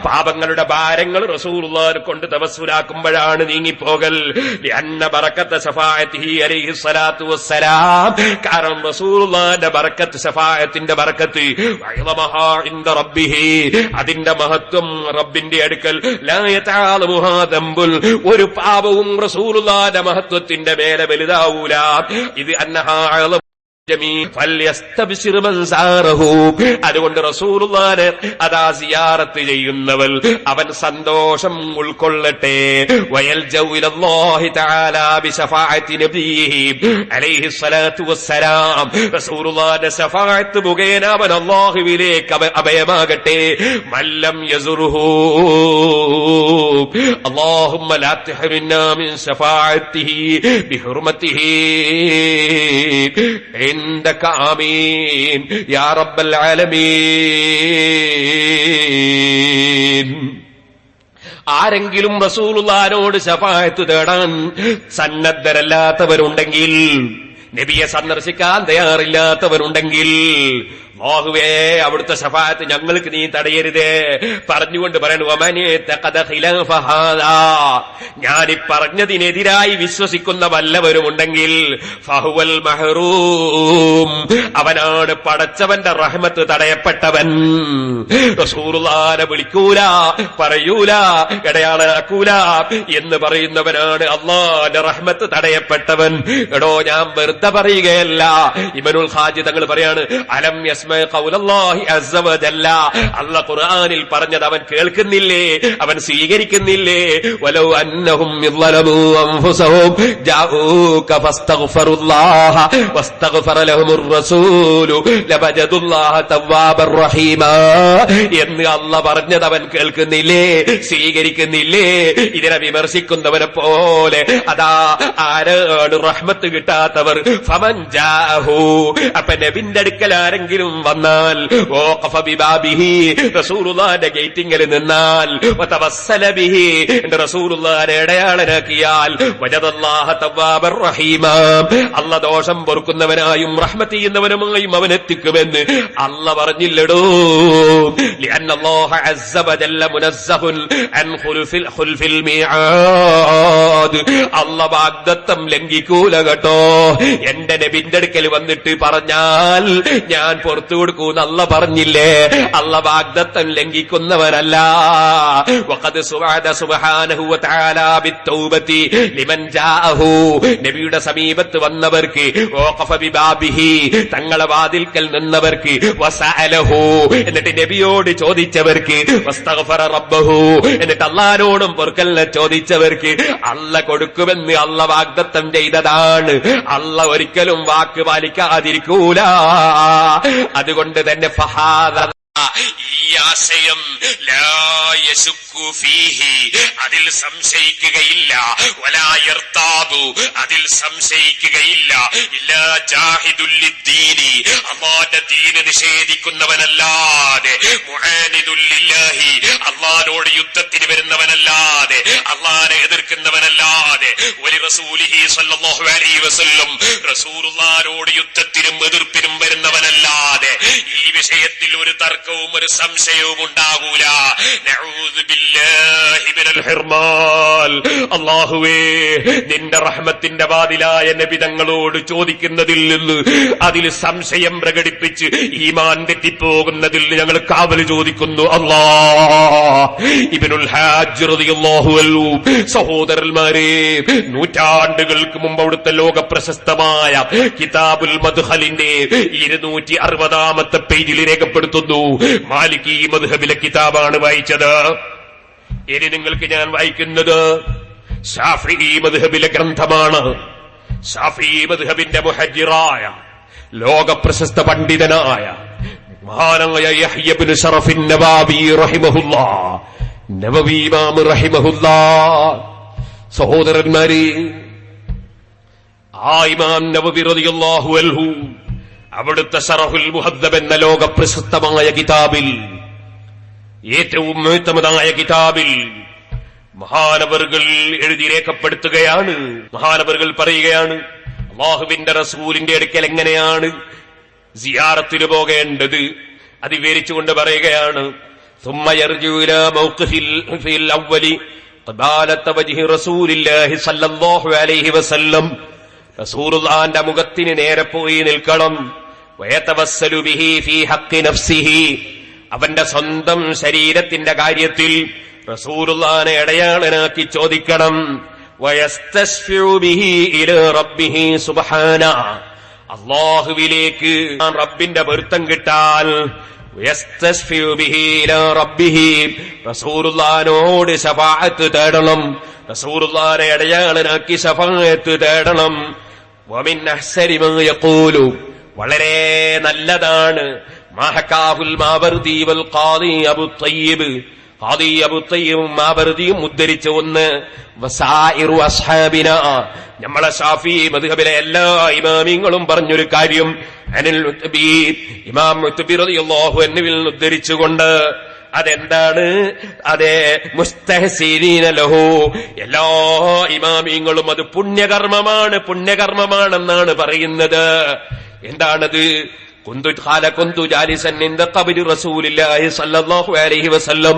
പാപങ്ങളുടെ ഭാരങ്ങൾ റസൂലുള്ളാഹിനെ കൊണ്ട് തവസ്സുലാക്കുമ്പോഴാണ് നീങ്ങിപ്പോകൽ. ലിഅന്ന ബറകത ശഫാഅത്തിഹി അലൈഹി സ്വലാത്തു വസ്സലാം, കാരണം റസൂലുള്ളാഹിന്റെ ബറക്കത്ത്, ശഫാഅത്തിന്റെ ബറക്കത്ത്, വഅളമഹാ ഇൻദ റബ്ബിഹി, അതിന്റെ മഹത്വം റബ്ബിന്റെ അടുക്കൽ ലാ യതആലമുഹാ ദംബുൽ, ഒരു പാപവും റസൂലുള്ളാഹിന്റെ മഹത്വത്തിന്റെ മേലെ വലുതാവൂല. ഇത് അന്നഹാ അഅലം അതുകൊണ്ട് റസൂലുള്ളാഹിനെ അതാ സിയാറത്ത് ചെയ്യുന്നവൾ അവൻ സന്തോഷം ഉൾക്കൊള്ളട്ടെ. വയൽജൗ ഇലല്ലാഹി തആല ബിശഫാഅത്തി നബിയിഹി അലൈഹി സ്വലാത്തു വസ്സലാം, റസൂലുള്ളാഹിന്റെ ശഫാഅത്ത് മുഖേന അവൻ അല്ലാഹുവിലേക്ക് അഭയമാകട്ടെ. മല്ലം യസുറുഹു അല്ലാഹുമ്മ ലാ തഹ്രിംനാ മിൻ ശഫാഅത്തിഹി ബിഹുർമതിഹി عندك آمين يا رب العالمين. ആരെങ്കിലും റസൂലുള്ളാഹിനോട് ശഫാഅത്ത് തേടാൻ സന്നദ്ധരല്ലാത്തവരുണ്ടെങ്കിൽ, നബിയെ സന്ദർശിക്കാൻ തയ്യാറില്ലാത്തവരുണ്ടെങ്കിൽ, അല്ലാഹുവേ അവിടുത്തെ ശഫാഅത്ത് ഞങ്ങൾക്ക് നീ തടയരുതേ പറഞ്ഞുകൊണ്ട് പറയണു, ഞാനീ പറഞ്ഞതിനെതിരായി വിശ്വസിക്കുന്ന വല്ലവരുമുണ്ടെങ്കിൽ ഫഹുവൽ മഹ്റൂം, അവനാണ് പടച്ചവന്റെ റഹ്മത്ത് തടയപ്പെട്ടവൻ. റസൂലുള്ളാഹിനെ വിളിക്കൂല, പറയൂല, ഇടയാളനാക്കൂല എന്ന് പറയുന്നവനാണ് അല്ലാഹുവിന്റെ റഹ്മത്ത് തടയപ്പെട്ടവൻ. എടോ ഞാൻ വെറുതെ പറയുകയല്ല. ഇബ്നുൽ ഹാജി തങ്ങൾ പറയാണ്, അലം ഖൗലല്ലാഹി അസ്സ വജല്ല, അല്ലാഹ് ഖുർആനിൽ പറഞ്ഞത് അവൻ കേൾക്കുന്നില്ലേ, അവൻ സ്വീകരിക്കുന്നില്ലേ? വലൗ അന്നഹും യളമു അൻഫുസഹും ജാഊക ഫസ്തഗ്ഫിറുല്ലാഹ വസ്തഗ്ഫറ ലഹുർ റസൂലു ലവജദുല്ലാഹ തവ്വാബർ റഹീമാ എന്ന് അല്ലാഹ് പറഞ്ഞത് അവൻ കേൾക്കുന്നില്ലേ, സ്വീകരിക്കുന്നില്ലേ? ഇതിനെ വിമർശിക്കുന്നവനെ പോലെ അതാ ആരാണ് റഹ്മത്ത് കിട്ടാത്തവർ? ഫമൻ ജാഅഹു, അപ്പൊ നബിന്റെ അടുക്കൽ ആരെങ്കിലും വന്നാൽ, വഖഫ ബിബാബിഹി, റസൂലുള്ളാഹിന്റെ ഗേറ്റിംഗിൽ നിന്നാൽ, വതവസ്സല ബിഹി, റസൂലുള്ളാഹിനെ ഇടയാളനാക്കിയാൽ, വജദല്ലാഹ തവ്വാബർ റഹീമാ, അല്ലാഹ് ദോഷം പൊറുക്കുന്നവനായും റഹ്മത്ത് ചെയ്യുന്നവനുമായും അവൻ എത്തിക്കുമെന്ന് അല്ലാഹ് പറഞ്ഞില്ലടോ. ലിഅന്നല്ലാഹ അസ്സ വജല്ല മുനസ്സഹുൻ അൻ ഖുൽഫിൽ മീആദ്, അല്ലാഹ് വാഗ്ദത്തം ലംഘിക്കൂല കേട്ടോ. എന്റെ നബിന്റെ അടുക്കൽ വന്നിട്ട് പറഞ്ഞാൽ ഞാൻ പുറത്തു കൊടുക്കൂന്ന് അല്ലാഹ് പറഞ്ഞില്ലേ? അല്ലാഹ് വാഗ്ദത്തം ലംഘിക്കുന്നവരല്ല. വഖദ് സുബ്ഹാനഹു വതആല ബിത്തൗബതി ലിമൻ ജാഅഹു, നബിയുടെ സമീപത്ത് വന്നവർക്ക്, വഖഫ ബിബാബിഹി, തങ്ങളെ വാതിൽക്കൽ നിന്നവർക്ക്, വസഅലഹു, എന്നിട്ട് നബിയോട് ചോദിച്ചവർക്ക്, വസ്തഗ്ഫറ റബ്ബഹു, എന്നിട്ട് അല്ലാഹുവോടും പൊറുക്കലിനെ ചോദിച്ചവർക്ക് അല്ലാഹ് കൊടുക്കുമെന്ന് അല്ലാഹ് വാഗ്ദത്തം ചെയ്തതാണ്. അല്ലാഹ് ഒരിക്കലും വാക്ക് പാലിക്കാതിരിക്കൂല. അതുകൊണ്ട് തന്നെ ഈ ആശയം ലാ യശുക്കു ഫീഹി, അതിൽ സംശയിക്കുകയില്ല, വലാ യർതാബു, അതിൽ സംശയിക്കുകയില്ല, ഇല്ലാ ജാഹിദുൽ ലിദ്ദീനി, അല്ലാഹുവിന്റെ ദീന് നിഷേധിക്കുന്നവനല്ലാതെ, മുആനിദുൽ ലില്ലാഹി, അല്ലാഹുവോട് യുദ്ധത്തിന് വരുന്നവനല്ലാതെ, അല്ലാഹുവിനെ എതിർക്കുന്നവനല്ലാതെ, വലി റസൂലിഹി സ്വല്ലല്ലാഹു അലൈഹി വസല്ലം, റസൂലുള്ളാഹിയോട് യുദ്ധത്തിനും എതിർപ്പിനും വരുന്നവനല്ലാതെ ഈ വിഷയത്തിൽ ഒരു തർക്കവും ഒരു സംശയവും ഉണ്ടാകൂല. നഊദു ബില്ലാഹി മിനൽ ഹിർമാൻ. അല്ലാഹുവേ, നിന്റെ റഹ്മത്തിന്റെ വാതിലായ നബി തങ്ങളോട് ചോദിക്കുന്നതിൽ നിന്ന്, അതിൽ സംശയം പ്രകടിപ്പിച്ച് ഈമാൻ തെറ്റിപ്പോകുന്നതിൽ ഞങ്ങൾ കാവൽ ചോദിക്കുന്നു. ഇബ്നുൽ ഹാജ് റളിയല്ലാഹു അൻഹു, സഹോദരന്മാരെ, നൂറ്റാണ്ടുകൾക്ക് മുമ്പ് അവിടുത്തെ ലോക പ്രശസ്തമായ കിതാബുൽ മദ്ഖലിന്റെ 260-ാമത്തെ പേജിൽ രേഖപ്പെടുത്തുന്നു. മാലിക്കി മദ്ഹബിലെ കിതാബാണ് വായിച്ചത്. ഇനി നിങ്ങൾക്ക് ഞാൻ വായിക്കുന്നത് ശാഫിഈ മദ്ഹബിലെ ഗ്രന്ഥമാണ്. ശാഫിഈ മദ്ഹബിന്റെ മുഹജ്ജിറായ ലോകപ്രശസ്ത പണ്ഡിതനായ മഹാനായ യഹ്യ ഇബ്നു ശറഫിൻ നവാവി റഹിമഹുല്ലാഹ്, നവവി ഇമാം റഹിമഹുല്ലാഹ്. സഹോദരന്മാരെ, ആ ഇമാം നവവി റളിയല്ലാഹു അൻഹു അവിടുത്തെ ശറഹുൽ മുഹദ്ദബ് എന്ന ലോകപ്രശസ്തമായ കിതാബിൽ, ഏറ്റവും മുഅ്തമദായ കിതാബിൽ മഹാനവറുകൾ എഴുതി രേഖപ്പെടുത്തുകയാണ്. മഹാനവറുകൾ പറയുകയാണ്, അല്ലാഹുവിന്റെ റസൂലിന്റെ അടുക്കൽ എങ്ങനെയാണ് സിയാറത്തിന് പോകേണ്ടത് അത് വിവരിച്ചുകൊണ്ട് പറയുകയാണ്. ثم يرجع إلى موقف الأول قبالة وجه رسول الله صلى الله عليه وسلم. റസൂലുള്ളാഹിന്റെ മുഖത്തിന് നേരെ പോയി നിൽക്കണം. വയതവസ്സലു ബിഹി ഫീ ഹഖ്ഖി നഫ്സിഹി, അവന്റെ സ്വന്തം ശരീരത്തിന്റെ കാര്യത്തിൽ റസൂലുള്ളാഹിനെ ഇടയാളനാക്കി ചോദിക്കണം. വയസ്തശ്ഫിഉ ബിഹി ഇലാ റബ്ബിഹി സുബ്ഹാനഹു, അല്ലാഹുവിലേക്ക് റബ്ബിന്റെ പൊരുത്തം കിട്ടാൻ വയസ്തശ്ഫിഉ ബിഹി ഇലാ റബ്ബിഹി, റസൂലുള്ളാഹിനോട് ശഫാഅത്ത് തേടണം. റസൂലുള്ളാഹിനെ ഇടയാളനാക്കി ശഫാഅത്ത് തേടണം. വമിൻ അഹ്സനി മാ യഖൂലു, വളരെ നല്ലതാണ് മാഹകാഹുൽ മാവർദി വൽ ഖാദി അബു തയ്യിബ്, ഖാദി അബു തയ്യിബും മാവർദിയും ഉദ്ധരിച്ച ഒന്ന്. വസായിറു അസ്ഹാബിന, നമ്മളെ ശാഫിഈ മദ്ഹബിലെ എല്ലാ ഇമാമിങ്ങളും പറഞ്ഞൊരു കാര്യം, അനിൽ മുത്തബി, ഇമാം മുത്തബി റളിയല്ലാഹു അൻഹുവിൽ ഉദ്ധരിച്ചുകൊണ്ട്, അതെന്താണ്? അതെ, മുസ്തഹ്സിനീന ലഹു, എല്ലാ ഇമാമിങ്ങളും അത് പുണ്യകർമ്മമാണെന്നാണ് പറയുന്നത്. എന്താണത്? കുന്തു ജാലിസൻ ഇൻദ ഖബ്രി റസൂലില്ലാഹി സ്വല്ലല്ലാഹു അലൈഹി വസല്ലം,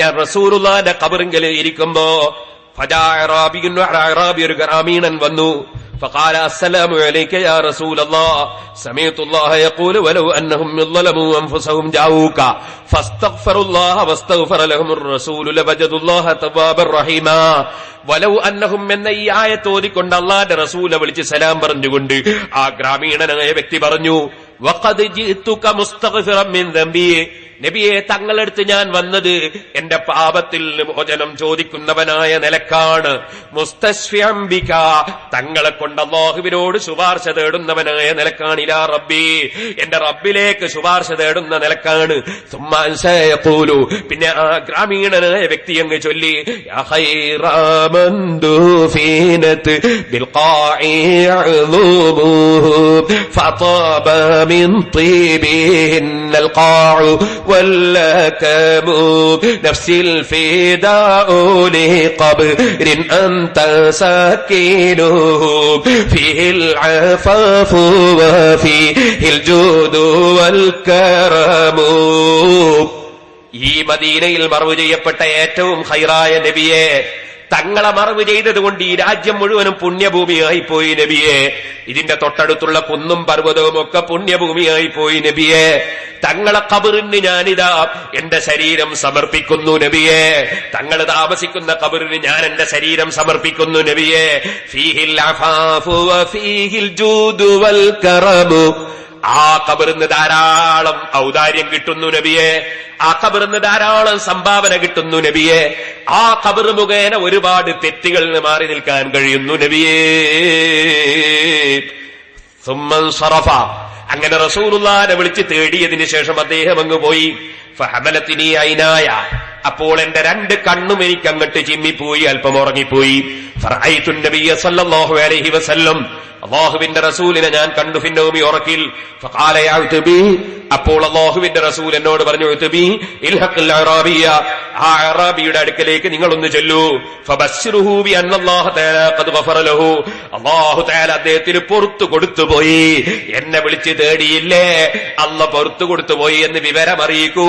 ഞാൻ റസൂലുള്ളാഹിന്റെ ഖബറിങ്കൽ ഇരിക്കുമ്പോ അറാബി, ഒരു ഗ്രാമീണൻ വന്നു. فقال السلام عليك يا رسول الله سمعت الله يقول ولو انهم ظلموا انفسهم جاءوك فاستغفروا الله واستغفر لهم الرسول لوجدوا الله توابا رحيما. വലൗ അന്നഹും എന്ന ഈ ആയത്ത് ഓതിക്കൊണ്ട് അല്ലാഹുവിന്റെ റസൂലിനെ വിളിച്ച് സലാം പറഞ്ഞുകൊണ്ട് ആ ഗ്രാമീണനായ വ്യക്തി പറഞ്ഞു, വഖദ് ജിഅ്തുക മുസ്തഗ്ഫിറൻ മിൻ ദംബി, നബിയെ, തങ്ങളടുത്ത് ഞാൻ വന്നത് എന്റെ പാപത്തിൽ മോചനം ചോദിക്കുന്നവനായ നിലക്കാണ്. മുസ്തശ്ഫിഅൻ ബിക, തങ്ങളെ കൊണ്ട് അല്ലാഹുവിനോട് ശുപാർശ തേടുന്നവനായ നിലക്കാണ്. ഇലാ റബ്ബി, എന്റെ റബ്ബിലേക്ക് ശുപാർശ തേടുന്ന നിലക്കാണ്. സുമ്മ അൻസയഖൂലു, പിന്നെ ആ ഗ്രാമീണനായ വ്യക്തി അങ്ങ് ചൊല്ലി, യാ ഖൈറ മൻദൂഫീനത ബിൽഖാഇ യഅ്ദുമുഹു ഫതാബ മിൻ തീബിഹിന്നൽ ഖാഉ واللكم نفسي الفداء لقبر أنت ساكنه فيه العفاف وفيه الجود والكرم. ഈ മദീനയിൽ മറവ് ചെയ്യപ്പെട്ട ഏറ്റവും ഖൈറായ നബിയെ, തങ്ങളെ മറവ് ചെയ്തതുകൊണ്ട് ഈ രാജ്യം മുഴുവനും പുണ്യഭൂമിയായി പോയി നബിയെ. ഇതിന്റെ തൊട്ടടുത്തുള്ള കുന്നും പർവ്വതവും ഒക്കെ പുണ്യഭൂമിയായി പോയി നബിയെ. തങ്ങളെ ഖബറിന് ഞാനിതാ എന്റെ ശരീരം സമർപ്പിക്കുന്നു നബിയെ. തങ്ങൾ താമസിക്കുന്ന ഖബറിന് ഞാൻ എന്റെ ശരീരം സമർപ്പിക്കുന്നു നബിയെ. ഫീഹിൽ അഫാഫു വഫീഹിൽ ജൂദു വൽ കറമു, ആ ഖബറിന് ധാരാളം ഔദാര്യം കിട്ടുന്നു നബിയെ. ആ ഖബറിന് ധാരാളം സംഭാവന കിട്ടുന്നു നബിയെ. ആ ഖബർ മുഖേന ഒരുപാട് തെറ്റുകളിൽ നിന്ന് മാറി നിൽക്കാൻ കഴിയുന്നു നബിയെ. സുമ്മൻസറഫ, അങ്ങനെ റസൂലുള്ളാഹിനെ വിളിച്ച് തേടിയതിനു ശേഷം അദ്ദേഹം അങ്ങ് പോയി. ഫഹമലത്തിനി ഐനായ, അപ്പോൾ എന്റെ 2 കണ്ണും എനിക്ക് അങ്ങോട്ട് ചിമ്മിപ്പോയി, അല്പം ഉറങ്ങിപ്പോയി. ഫറഅയ്തു നബിയ സല്ലല്ലാഹു അലൈഹി വസല്ലം, അല്ലാഹുവിന്റെ റസൂലിനെ ഞാൻ കണ്ടു. ഫിന്നൗമി, ഉറക്കിൽ. ഫഖാല യാ ഉത്ബി, അപ്പോൾ അല്ലാഹുവിന്റെ റസൂൽ എന്നോട് പറഞ്ഞു, ഉത്ബി ഇൽഹഖിൽ അറാബിയ, ആ അറാബിയുടെ അടുക്കലേക്ക് നിങ്ങളൊന്ന് ചെല്ലൂ. ഫബശ്ശിറുഹു ബി അന്നല്ലാഹു തആല ഖദ് ഗഫറ ലഹു, അല്ലാഹു തആല അദ്ദേഹത്തിന് പുറത്തു കൊടുത്തുപോയി. എന്നെ വിളിച്ച് തേടിയില്ലേ, അല്ലാഹു പുറത്തു കൊടുത്തുപോയി എന്ന് വിവരം അറിയിക്കൂ.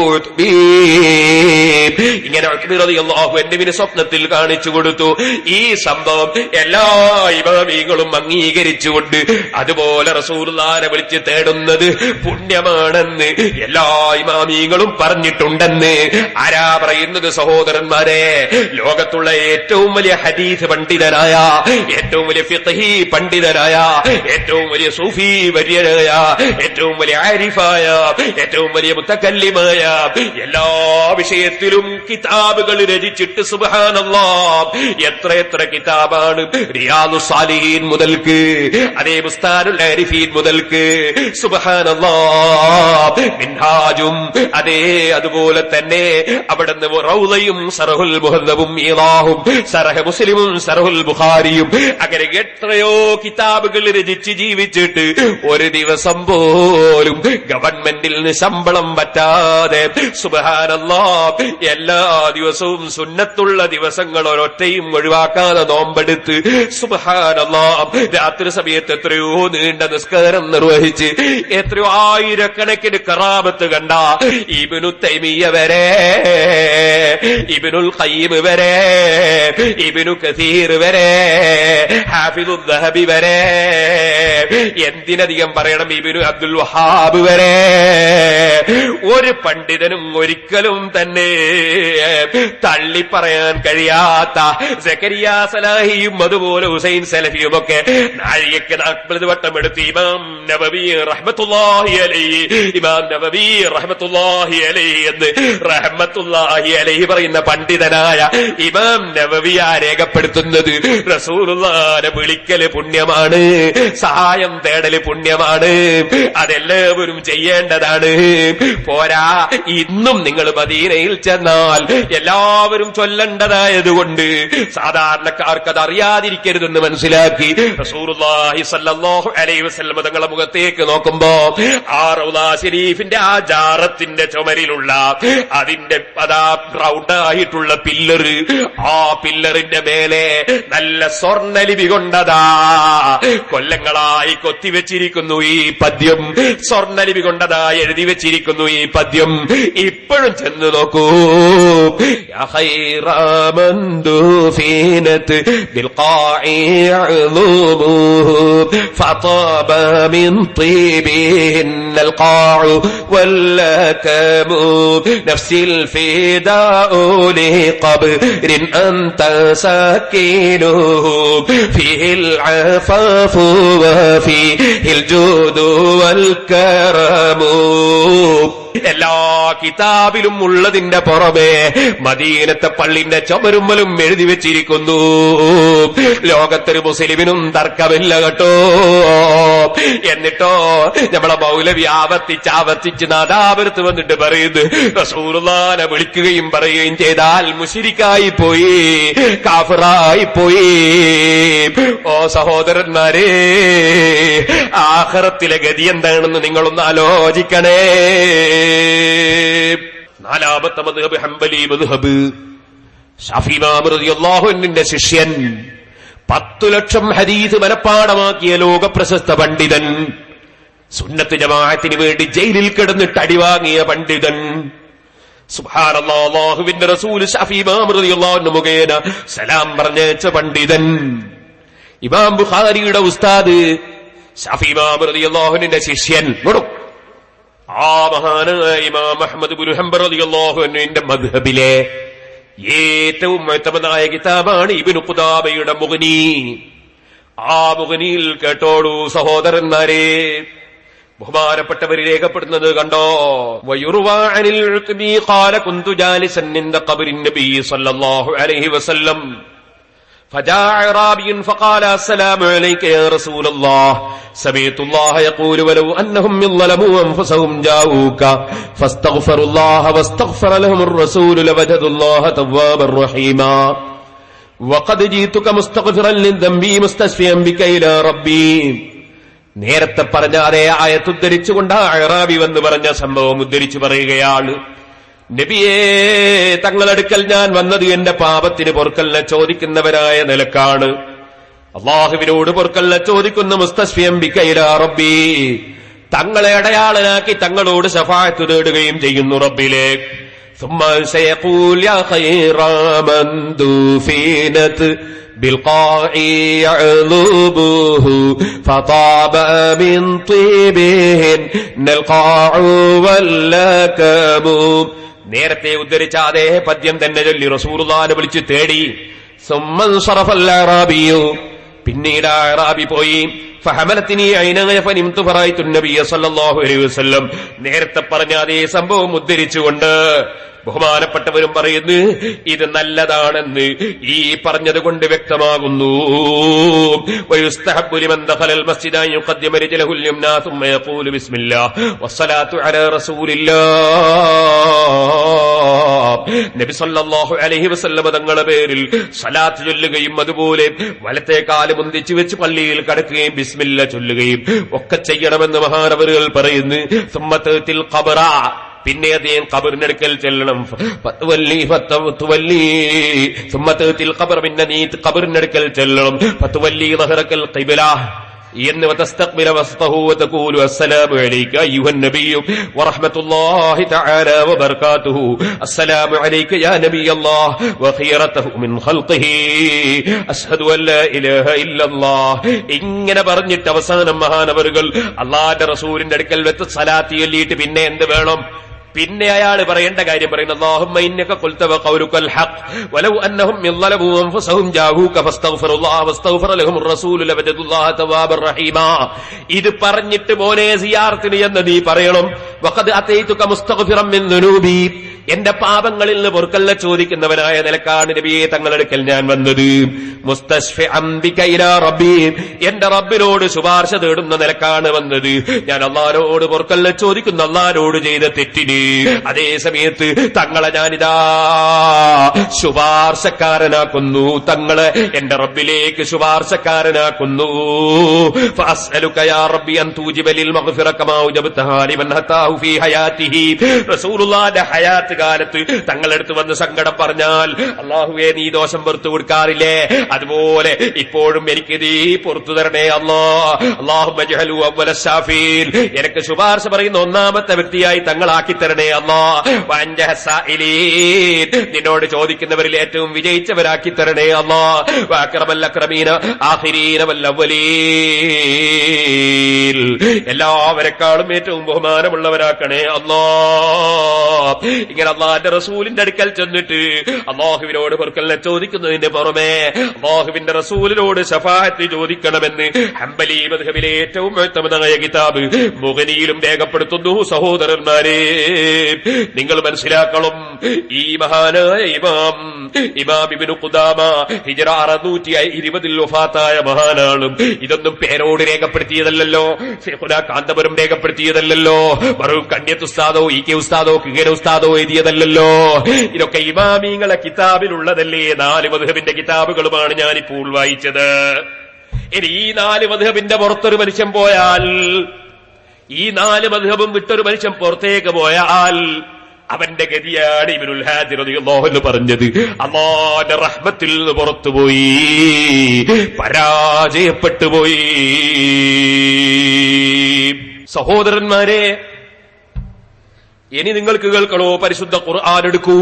ഇങ്ങനെ ഉത്ബി റളിയല്ലാഹു അൻഹുവിനെ സ്വപ്നത്തിൽ കാണിച്ചു കൊടുത്തു. ഈ സംഭവം എല്ലാ ഇമാമികളും അംഗീകരിച്ചുകൊണ്ട് അതുപോലെ റസൂലുള്ളാഹിനെ വിളിച്ച് തേടുന്നത് പുണ്യമാണെന്ന് എല്ലാ ഇമാമികളും പറഞ്ഞിട്ടുണ്ടെന്ന് ആരാ പറയുന്നത്? സഹോദരന്മാരെ, ലോകത്തുള്ള ഏറ്റവും വലിയ ഹദീസ് പണ്ഡിതനായ, ഏറ്റവും വലിയ ഫിഖ്ഹി പണ്ഡിതനായ, ഏറ്റവും വലിയ സൂഫി വര്യനായ, ഏറ്റവും വലിയ ആരിഫായ, ഏറ്റവും വലിയ മുത്തകല്ലിമായ, എല്ലാ വിഷയത്തിലും കിതാബുകൾ രചിച്ചിട്ട് സുബ്ഹാനല്ലാഹ് എത്ര കിതാബാണ്. റിയാദുസ് സാലിഹീൻ മുതൽക്ക്, അതേ ബുസ്താനുൽ ആരിഫീൻ മുതൽക്ക്, സുബ്ഹാനല്ലാഹ് മിൻഹാജും, അതേ അതുപോലെ തന്നെ അവിടുന്ന് റൗളയും സറഹുൽ മുഹദ്ദബും ഈളാഹും സറഹ് മുസ്ലിമും സറഹുൽ ബുഖാരിയും, അങ്ങനെ എത്രയോ കിതാബുകൾ രചിച്ച് ജീവിച്ചിട്ട് ഒരു ദിവസം പോലും ഗവൺമെന്റിൽ നിന്ന് ശമ്പളം പറ്റാതെ സുബ്ഹാനല്ലാഹ് എല്ലാ ദിവസവും സുന്നത്തുള്ള ദിവസങ്ങൾ ഒരൊറ്റയും ഒഴിവാക്കാതെ നോമ്പെടുത്ത് സുബ്ഹാനല്ലാഹ് രാത്രി സമയത്ത് എത്രയോ നീണ്ട നിസ്കാരം നിർവഹിച്ച് എത്രയോ ആയിരക്കണക്കിന് കറാമത്ത് കണ്ട ഇബ്നു തൈമിയ്യ വരെ, ഇബ്നുൽ ഖയ്യിം വരെ, ഇബ്നു കസീർ വരെ, ഹാഫിദുൽ ദഹബി വരെ, എന്തിനധികം പറയണം ഇബ്നു അബ്ദുൽ വഹാബ് വരെ, ഒരു പണ്ഡിതനും ഒരിക്കലും തന്നെ തള്ളിപ്പറയാൻ കഴിയാത്ത സക്കരിയ സലാഹിയും അതുപോലെ ഹുസൈൻ സലഫിയും ഒക്കെ നാഴികയ്ക്ക് 40 വട്ടം എടുത്ത് ഇമാം നബവി റഹ്മത്തുള്ളാഹി അലൈഹി, ഇമാം നബവി റഹ്മത്തുള്ളാഹി അലൈഹി എന്ന് റഹ്മത്തുള്ളാഹി അലൈഹി പറയുന്ന പണ്ഡിതനായ ഇമാം നബവിയ രേഖപ്പെടുത്തുന്നത് റസൂലുള്ളാഹിനെ വിളിക്കല് പുണ്യമാണ്, സഹായം തേടല് പുണ്യമാണ്, അതെല്ലാവരും ചെയ്യേണ്ടതാണ്. പോരാ, ഇന്നും നിങ്ങൾ മദീനയിൽ ചെന്നാൽ എല്ലാവരും ചൊല്ലേണ്ടതായതുകൊണ്ട് സാധാരണക്കാർക്ക് അത് അറിയാതിരിക്കരുതെന്ന് മനസ്സിലാക്കി റസൂലുള്ളാഹി സ്വല്ലല്ലാഹു അലൈഹി വസല്ലം തങ്ങളുടെ മുഖത്തേക്ക് നോക്കുമ്പോ ആ റൗള ശരീഫിന്റെ ആ ജാറത്തിന്റെ ചുമരിലുള്ള അതിന്റെ അതാ റൗണ്ടായിട്ടുള്ള പില്ലറ്, ആ പില്ലറിന്റെ മേലെ നല്ല സ്വർണ്ണലിപി കൊണ്ടതാ കൊല്ലങ്ങളായി കൊത്തിവെച്ചിരിക്കുന്നു ഈ പദ്യം, സ്വർണ്ണലിപി കൊണ്ടതായി എഴുതി വെച്ചിരിക്കുന്നു ഈ പദ്യം. ഇപ്പോഴും ചെന്ന് നോക്കൂ. യാ ഖൈറ മൻ ദുഫിനത് ബിൽഖാഇ അളൂമുഹു ഫതബ മിൻ طيبهن القاع واللكم نفسي الفداء لقبر أنت ساكنه فيه العفاف وفيه الجود والكرم. എല്ലാ കിതാബിലും ഉള്ളതിന്റെ പുറമെ മദീനത്തെ പള്ളിന്റെ ചുമരുമ്മലും എഴുതി വെച്ചിരിക്കുന്നു. ലോകത്തൊരു മുസ്ലിമിനും തർക്കമില്ല കേട്ടോ. എന്നിട്ടോ നമ്മളെ മൗലവി ആവർത്തിച്ച് നാദാപുരത്ത് വന്നിട്ട് പറയുന്നു, റസൂലുള്ളാഹിനെ വിളിക്കുകയും പറയുകയും ചെയ്താൽ മുശ്രിക്കായി പോയി, കാഫിറായി പോയി. ഓ സഹോദരന്മാരെ, ആഖിറത്തിലെ ഗതി എന്താണെന്ന് നിങ്ങളൊന്ന് ആലോചിക്കണേ. 4ാമത്തെ മദ്ഹബ് ഹംബലി മദ്ഹബ്. ശാഫി ഇമാം റളിയല്ലാഹു അൻഹുവിന്റെ ശിഷ്യൻ, 10 ലക്ഷം ഹദീസ് മനപ്പാടമാക്കിയ ലോകപ്രശസ്ത പണ്ഡിതൻ, സുന്നത്ത് ജമാഅത്തിന് വേണ്ടി ജയിലിൽ കിടന്നിട്ട് അടിവാങ്ങിയ പണ്ഡിതൻ, സുബ്ഹാനല്ലാഹ്, അല്ലാഹുവിന്റെ റസൂൽ ശാഫി ഇമാം റളിയല്ലാഹു അൻഹു മുഖേന സലാം പറഞ്ഞയച്ച പണ്ഡിതൻ, ഇമാം ബുഖാരിയുടെ ഉസ്താദ്, ശാഫി ഇമാം റളിയല്ലാഹു അൻഹുവിന്റെ ശിഷ്യൻ, ആ മഹാനായ ഇമാം അഹ്മദ് ഇബ്നു ഹംബൽ റളിയല്ലാഹു അൻഹുവിന്റെ മദ്ഹബിലെ ഏറ്റവും മുഅ്തമദായ കിതാബാണ് ഇബ്നു ഖുദാമയുടെ മുഗ്നി. ആ മുഗ്നിയിൽ കേട്ടോളൂ സഹോദരന്മാരെ, ബഹുമാനപ്പെട്ടവർ രേഖപ്പെടുന്നത് കണ്ടോ. വയുർവാ അനിൽ ഉത്ബി ഖാല കുന്തു ജാലിസൻ ഇൻദ ഖബ്രിൻ നബി സല്ലല്ലാഹു അലൈഹി വസല്ലം فجاء أعرابي فقال السلام عليك يا رسول الله سمعت الله يقول ولو أنهم ظلموا أنفسهم جاءوك فاستغفروا الله واستغفر لهم الرسول لوجدوا الله توابا رحيما وقد جئتك مستغفرا لذنبي مستشفيا بك إلى ربي. നേരത്തെ പറഞ്ഞ അതേ ആയത്ത് ഉദ്ധരിച്ചുകൊണ്ട് അഅ്റാബി വന്ന് പറഞ്ഞ സംഭവം ഉദ്ധരിച്ചു പറയുകയാണ്. നബിയേ, തങ്ങളടുക്കൽ ഞാൻ വന്നത് എന്റെ പാപത്തിന് പൊറുക്കലിനെ ചോദിക്കുന്നവരായ നിലക്കാണ്. അള്ളാഹുവിനോട് പൊറുക്കലിനെ ചോദിക്കുന്ന മുസ്തസ്ഫിയം ബിക ഇലാ റബ്ബി, തങ്ങളെ അടയാളനാക്കി തങ്ങളോട് ശഫാഅത്ത് തേടുകയും ചെയ്യുന്നു റബ്ബിലേക്ക്. ثم سيقول يا خير من دفنت بالقاع يعذبه فطاب من طيبهن القاع واللكم. നേരത്തെ ഉദ്ധരിച്ച അതേ പദ്യം തന്നെ ചൊല്ലി റസൂലുള്ളാഹിനെ വിളിച്ച് തേടി. സുമ്മൻ സറഫൽ അഅ്റാബിയു, പിന്നീട് അഅ്റാബി പോയി. ഫഹമലത്തിനി ഐനയ ഫനിംതു ഫറൈതു നബിയ സല്ലല്ലാഹു അലൈഹി വസല്ലം. നേരത്തെ പറഞ്ഞ അതേ സംഭവം ഉദ്ധരിച്ചുകൊണ്ട് ബഹുമാനപ്പെട്ടവരും പറയുന്നു, ഇത് നല്ലതാണെന്ന് ഈ പറഞ്ഞത് കൊണ്ട് വ്യക്തമാകുന്നു. വയുസ്തഹബ്ബു ലിമൻ ദഖലൽ മസ്ജിദ അൻ യുഖദ്ദിമ റിജലഹുൽ യംനാ സുമ്മ യഖൂലു ബിസ്മില്ലാഹ് വസ്സലാത്തു അലാ റസൂലില്ലാഹ്. നബി സല്ലല്ലാഹു അലൈഹി വസല്ലം തങ്ങളുടെ പേരിൽ സലാത്ത് ചൊല്ലുകയും അതുപോലെ വലത്തെ കാല് മുന്തിച്ചു വെച്ച് പള്ളിയിൽ കടക്കുകയും ബിസ്മില്ല ചൊല്ലുകയും ഒക്കെ ചെയ്യണമെന്ന് മഹാനവറുകൾ പറയുന്നു. സുമ്മത്തിൽ ഖബറ, പിന്നെ അദ്ദേഹം ഖബറിനടുക്കൽ ചെല്ലണം. സുമ്മത്തിൽ ഖബർ, പിന്നെ നീ ഖബറിനടുക്കൽ ചെല്ലണം. ഫതുവല്ലി ദഹറക്കൽ ഖിബ്ല എന്ന് വതസ്തഖ്ബില വസ്തഹു വതഖൂലു അസ്സലാമു അലൈക അയ്യുഹൻ നബിയ്യു വറഹ്മത്തുള്ളാഹി തആല വബറകാതുഹു അസ്സലാമു അലൈക യാ നബിയല്ലാഹ് വഖീറതുഹു മിൻ ഖൽഖിഹി അശ്ഹദു അൻ ലാ ഇലാഹ ഇല്ലല്ലാഹ്. ഇങ്ങനെ പറഞ്ഞിട്ട് അവസാനം മഹാനവറുകൾ അല്ലാഹുവിന്റെ റസൂലിന്റെ അടുക്കൽ വെച്ച് സലാത്ത് ചൊല്ലിയിട്ട് പിന്നെ എന്ത് വേണം? പിന്നെ അയാൾ പറയേണ്ട കാര്യം പറയുന്നു. അല്ലാഹുമ്മ ഇന്നക ഖുൽത വഖൗലുകൽ ഹഖ് വലൗ അന്നഹും യളലബു അൻഫുസഹും ജാഊക ഫസ്തഗ്ഫിറുല്ലാഹ വസ്തഗ്ഫറ ലഹുർ റസൂലു ലവജദുല്ലാഹ തവാബർ റഹീമാ. ഇത് പറഞ്ഞിട്ട് മോനെ സിയാറത്തിന് എന്ന് നീ പറയണം. വഖദ് അതൈതുക മുസ്തഗ്ഫിറൻ മിൻ ദുനൂബി, എന്റെ പാപങ്ങളിൽ നിന്ന് പൊറുക്കലിനെ ചോദിക്കുന്നവനായ നിലക്കാണ് നബിയെ തങ്ങളടുക്കൽ ഞാൻ വന്നത്. മുസ്തശ്ഫിഅൻ ബിക ഇലാ റബ്ബി, എന്റെ റബ്ബിനോട് ശുപാർശ തേടുന്ന നിലക്കാണ് വന്നത്. ഞാൻ അല്ലാഹുവോട് പൊറുക്കലിനെ ചോദിക്കുന്ന അല്ലാഹുവോട് ചെയ്ത തെറ്റിന്. അതേ സമയത്ത് തങ്ങളെ ഞാനിതാ ശുപാർശക്കാരനാക്കുന്നു, തങ്ങളെ എന്റെ റബ്ബിലേക്ക് ശുപാർശക്കാരനാക്കുന്നു. ഫഅസ്അലുക യാ റബ്ബി അൻ തൂജിബ ലിൽ മഗ്ഫിറ കമാ ഉജബ്തഹാ ലിമൻ ഹതാഹു ഫീ ഹയാതിഹി. റസൂലുള്ളാഹിന്റെ ഹയാത്ത് കാലത്ത് തങ്ങളെടുത്ത് വന്ന് സങ്കടം പറഞ്ഞാൽ അല്ലാഹുവേ നീ ദോഷം പുറത്തു കൊടുക്കാറില്ലേ, അതുപോലെ ഇപ്പോഴും എനിക്ക് നീ പുറത്തു തരണേ അല്ലാഹ്. അല്ലാഹുമ്മ ജഅലു അവ്വല ശാഫീൻ, എനിക്ക് ശുപാർശ പറയുന്ന ഒന്നാമത്തെ വ്യക്തിയായി തങ്ങളാക്കി തരണേ അല്ലാഹ്. വഅൻജഹ സായിലീൻ, നിന്നോട് ചോദിക്കുന്നവരിൽ ഏറ്റവും വിജയിച്ചവരാക്കി തരണേ അല്ലാഹ്. വഅക്രമൽ അക്രമീന ആഖിരീന വൽ അവ്വലീൻ, എല്ലാവരെക്കാളും ഏറ്റവും ബഹുമാനമുള്ളവരാക്കണേ അല്ലാഹ്. ഇങ്ങനെ അല്ലാഹുവിന്റെ റസൂലിന്റെ അടുക്കൽ ചെന്നിട്ട് അല്ലാഹുവിനോട് പൊറുക്കലിനെ ചോദിക്കുന്നതിന്റെ പുറമെ അല്ലാഹുവിന്റെ റസൂലിനോട് ശഫാഅത്ത് ചോദിക്കണമെന്ന് ഹംബലി മദ്ഹബിലെ ഏറ്റവും ഉത്തമമായ കിതാബ് മുഗ്നിയിലും രേഖപ്പെടുത്തുന്നു. സഹോദരന്മാരെ, നിങ്ങൾ മനസ്സിലാക്കണം, ഈ മഹാനായ ഇമാം ഇബ്നു ഖുദാമ ഹിജ്റ 620 വഫാത്തായ മഹാനാണ്. ഇതൊന്നും പേരോട് രേഖപ്പെടുത്തിയതല്ലല്ലോ, ശൈഖുനാ കാന്തപുരം രേഖപ്പെടുത്തിയതല്ലല്ലോ, മറും കണ്യത്ത് ഉസ്താദോ ഇ കെ ഉസ്താദോ കിഗര ഉസ്താദോ എഴുതിയതല്ലല്ലോ. ഇതൊക്കെ ഇമാമിങ്ങളെ കിതാബിലുള്ളതല്ലേ. 4 മദ്ഹബിന്റെ കിതാബുകളുമാണ് ഞാനിപ്പോൾ വായിച്ചത്. ഇനി ഈ 4 മദ്ഹബിന്റെ പുറത്തൊരു മനുഷ്യൻ പോയാൽ, ഈ 4 മദ്ഹബും വിട്ടൊരു മനുഷ്യൻ പുറത്തേക്ക് പോയാൽ അവന്റെ ഗതിയാണ് ഇബ്നുൽ ഹാജി റളിയല്ലാഹു അൻഹു പറഞ്ഞത്. അല്ലാഹുവിന്റെ റഹ്മത്തിൽ നിന്ന് പുറത്തുപോയി, പരാജയപ്പെട്ടുപോയി. സഹോദരന്മാരെ, ഇനി നിങ്ങൾക്ക് കേൾക്കണോ? പരിശുദ്ധ ഖുർആൻ എടുക്കൂ.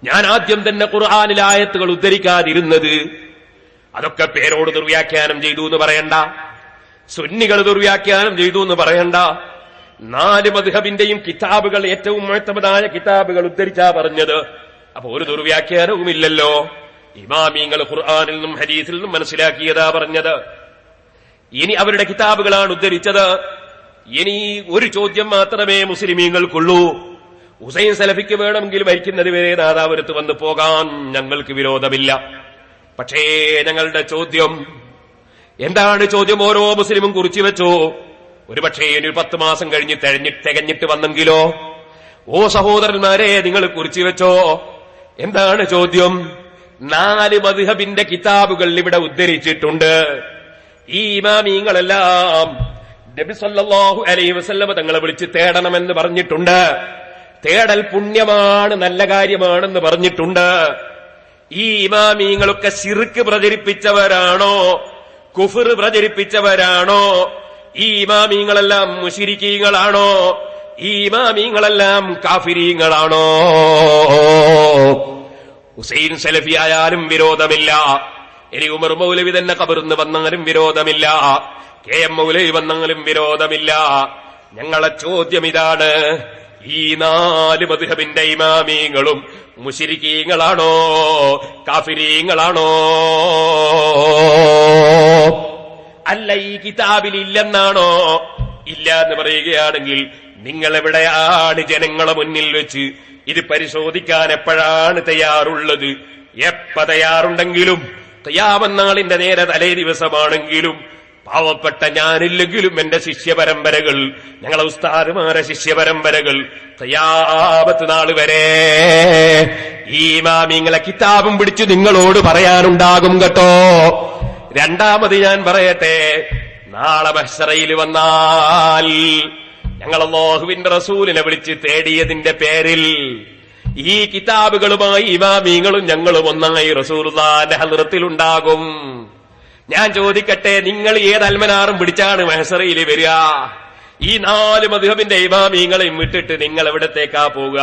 ഞാൻ ആദ്യം തന്നെ ഖുർആനിലെ ആയത്തുകൾ ഉദ്ധരിക്കാതിരുന്നത് അതൊക്കെ പേരോട് ദുർവ്യാഖ്യാനം ചെയ്തു എന്ന് പറയണ്ട, സുന്നികൾ ദുർവ്യാഖ്യാനം ചെയ്തു എന്ന് പറയണ്ട. 4 മദ്ഹബിന്റെയും കിതാബുകൾ ഏറ്റവും മുഅ്തമദായ കിതാബുകൾ ഉദ്ധരിച്ചാ പറഞ്ഞത്. അപ്പൊ ഒരു ദുർവ്യാഖ്യാനവുമില്ലല്ലോ. ഇമാമിങ്ങൾ ഖുർആനിൽ നിന്നും ഹദീസിൽ നിന്നും മനസ്സിലാക്കിയതാ പറഞ്ഞത്. ഇനി അവരുടെ കിതാബുകളാണ് ഉദ്ധരിച്ചത്. ഇനി ഒരു ചോദ്യം മാത്രമേ മുസ്ലിമീങ്ങൾക്കുള്ളൂ. ഹുസൈൻ സലഫിക്ക് വേണമെങ്കിൽ മരിക്കുന്നത് വരെ നാദാപുരത്ത് വന്ന് പോകാൻ ഞങ്ങൾക്ക് വിരോധമില്ല. പക്ഷേ ഞങ്ങളുടെ ചോദ്യം എന്താണ്? ചോദ്യം ഓരോ മുസ്ലിമും കുറിച്ചു വെച്ചോ. ഒരുപക്ഷേ ഒരു 10 മാസം കഴിഞ്ഞ് തികഞ്ഞിട്ട് വന്നെങ്കിലോ? ഓ സഹോദരന്മാരെ, നിങ്ങൾ കുറിച്ചു വെച്ചോ. എന്താണ് ചോദ്യം? 4 മദ്ഹബിന്റെ കിതാബുകൾ ഇവിടെ ഉദ്ധരിച്ചിട്ടുണ്ട്. ഈ ഇമാമീങ്ങളെല്ലാം നബി സല്ലല്ലാഹു അലൈഹി വസല്ലം തങ്ങളെ വിളിച്ച് തേടണമെന്ന് പറഞ്ഞിട്ടുണ്ട്. തേടൽ പുണ്യമാണ്, നല്ല കാര്യമാണെന്ന് പറഞ്ഞിട്ടുണ്ട്. ഈ ഇമാമീങ്ങളൊക്കെ ശിർക്ക് പ്രചരിപ്പിച്ചവരാണോ? കുഫർ പ്രചരിപ്പിച്ചവരാണോ? ഈ ഇമാമീങ്ങളെല്ലാം മുശ്രിക്കീങ്ങളാണോ? ഈ ഇമാമീങ്ങളെല്ലാം കാഫിരീങ്ങളാണോ? ഹുസൈൻ സലഫി ആയാലും വിരോധമില്ല. ഇനി ഉമർ മൗലവി തന്നെ ഖബറിന്ന് വന്നാലും വിരോധമില്ല. KM മൗലവി വന്നാലും വിരോധമില്ല. ഞങ്ങളെ ചോദ്യം ഇതാണ്: ഈ 4 മദ്ഹബിന്റെ ഇമാമീങ്ങളും മുശ്രിക്കീങ്ങളാണോ? കാഫിരീങ്ങളാണോ? അല്ല, ഈ കിതാബിൽ ഇല്ലെന്നാണോ? ഇല്ല എന്ന് പറയുകയാണെങ്കിൽ നിങ്ങൾ എവിടെയാണ് ജനങ്ങളെ മുന്നിൽ വെച്ച് ഇത് പരിശോധിക്കാൻ എപ്പോഴാണ് തയ്യാറുള്ളത്? എപ്പ തയ്യാറുണ്ടെങ്കിലും, ഖിയാമത്ത് നാളിന്റെ നേരെ തലേ ദിവസമാണെങ്കിലും, പാവപ്പെട്ട ഞാനില്ലെങ്കിലും എന്റെ ശിഷ്യപരമ്പരകൾ, ഞങ്ങളെ ഉസ്താദുമാരെ ശിഷ്യപരമ്പരകൾ ഖിയാമത്ത് നാൾ വരെ ഈ ഇമാമിങ്ങളെ കിതാബും പിടിച്ചു നിങ്ങളോട് പറയാനുണ്ടാകും കേട്ടോ. രണ്ടാമത് ഞാൻ പറയട്ടെ, നാളെ മഹ്ശറയിൽ വന്നാൽ ഞങ്ങൾ അല്ലാഹുവിന്റെ റസൂലിനെ വിളിച്ച് തേടിയതിന്റെ പേരിൽ ഈ കിതാബുകളുമായി ഇമാമീങ്ങളും ഞങ്ങളും ഒന്നായി റസൂലുള്ളാഹിന്റെ ഹദ്റത്തിലുണ്ടാകും. ഞാൻ ചോദിക്കട്ടെ, നിങ്ങൾ ഏത് അൽമനാറും പിടിച്ചാണ് മഹ്ശറയിൽ വരിക? ഈ 4 മദ്ഹബിന്റെ ഇമാമീങ്ങളെയും വിട്ടിട്ട് നിങ്ങൾ എവിടത്തേക്കാ പോവുക?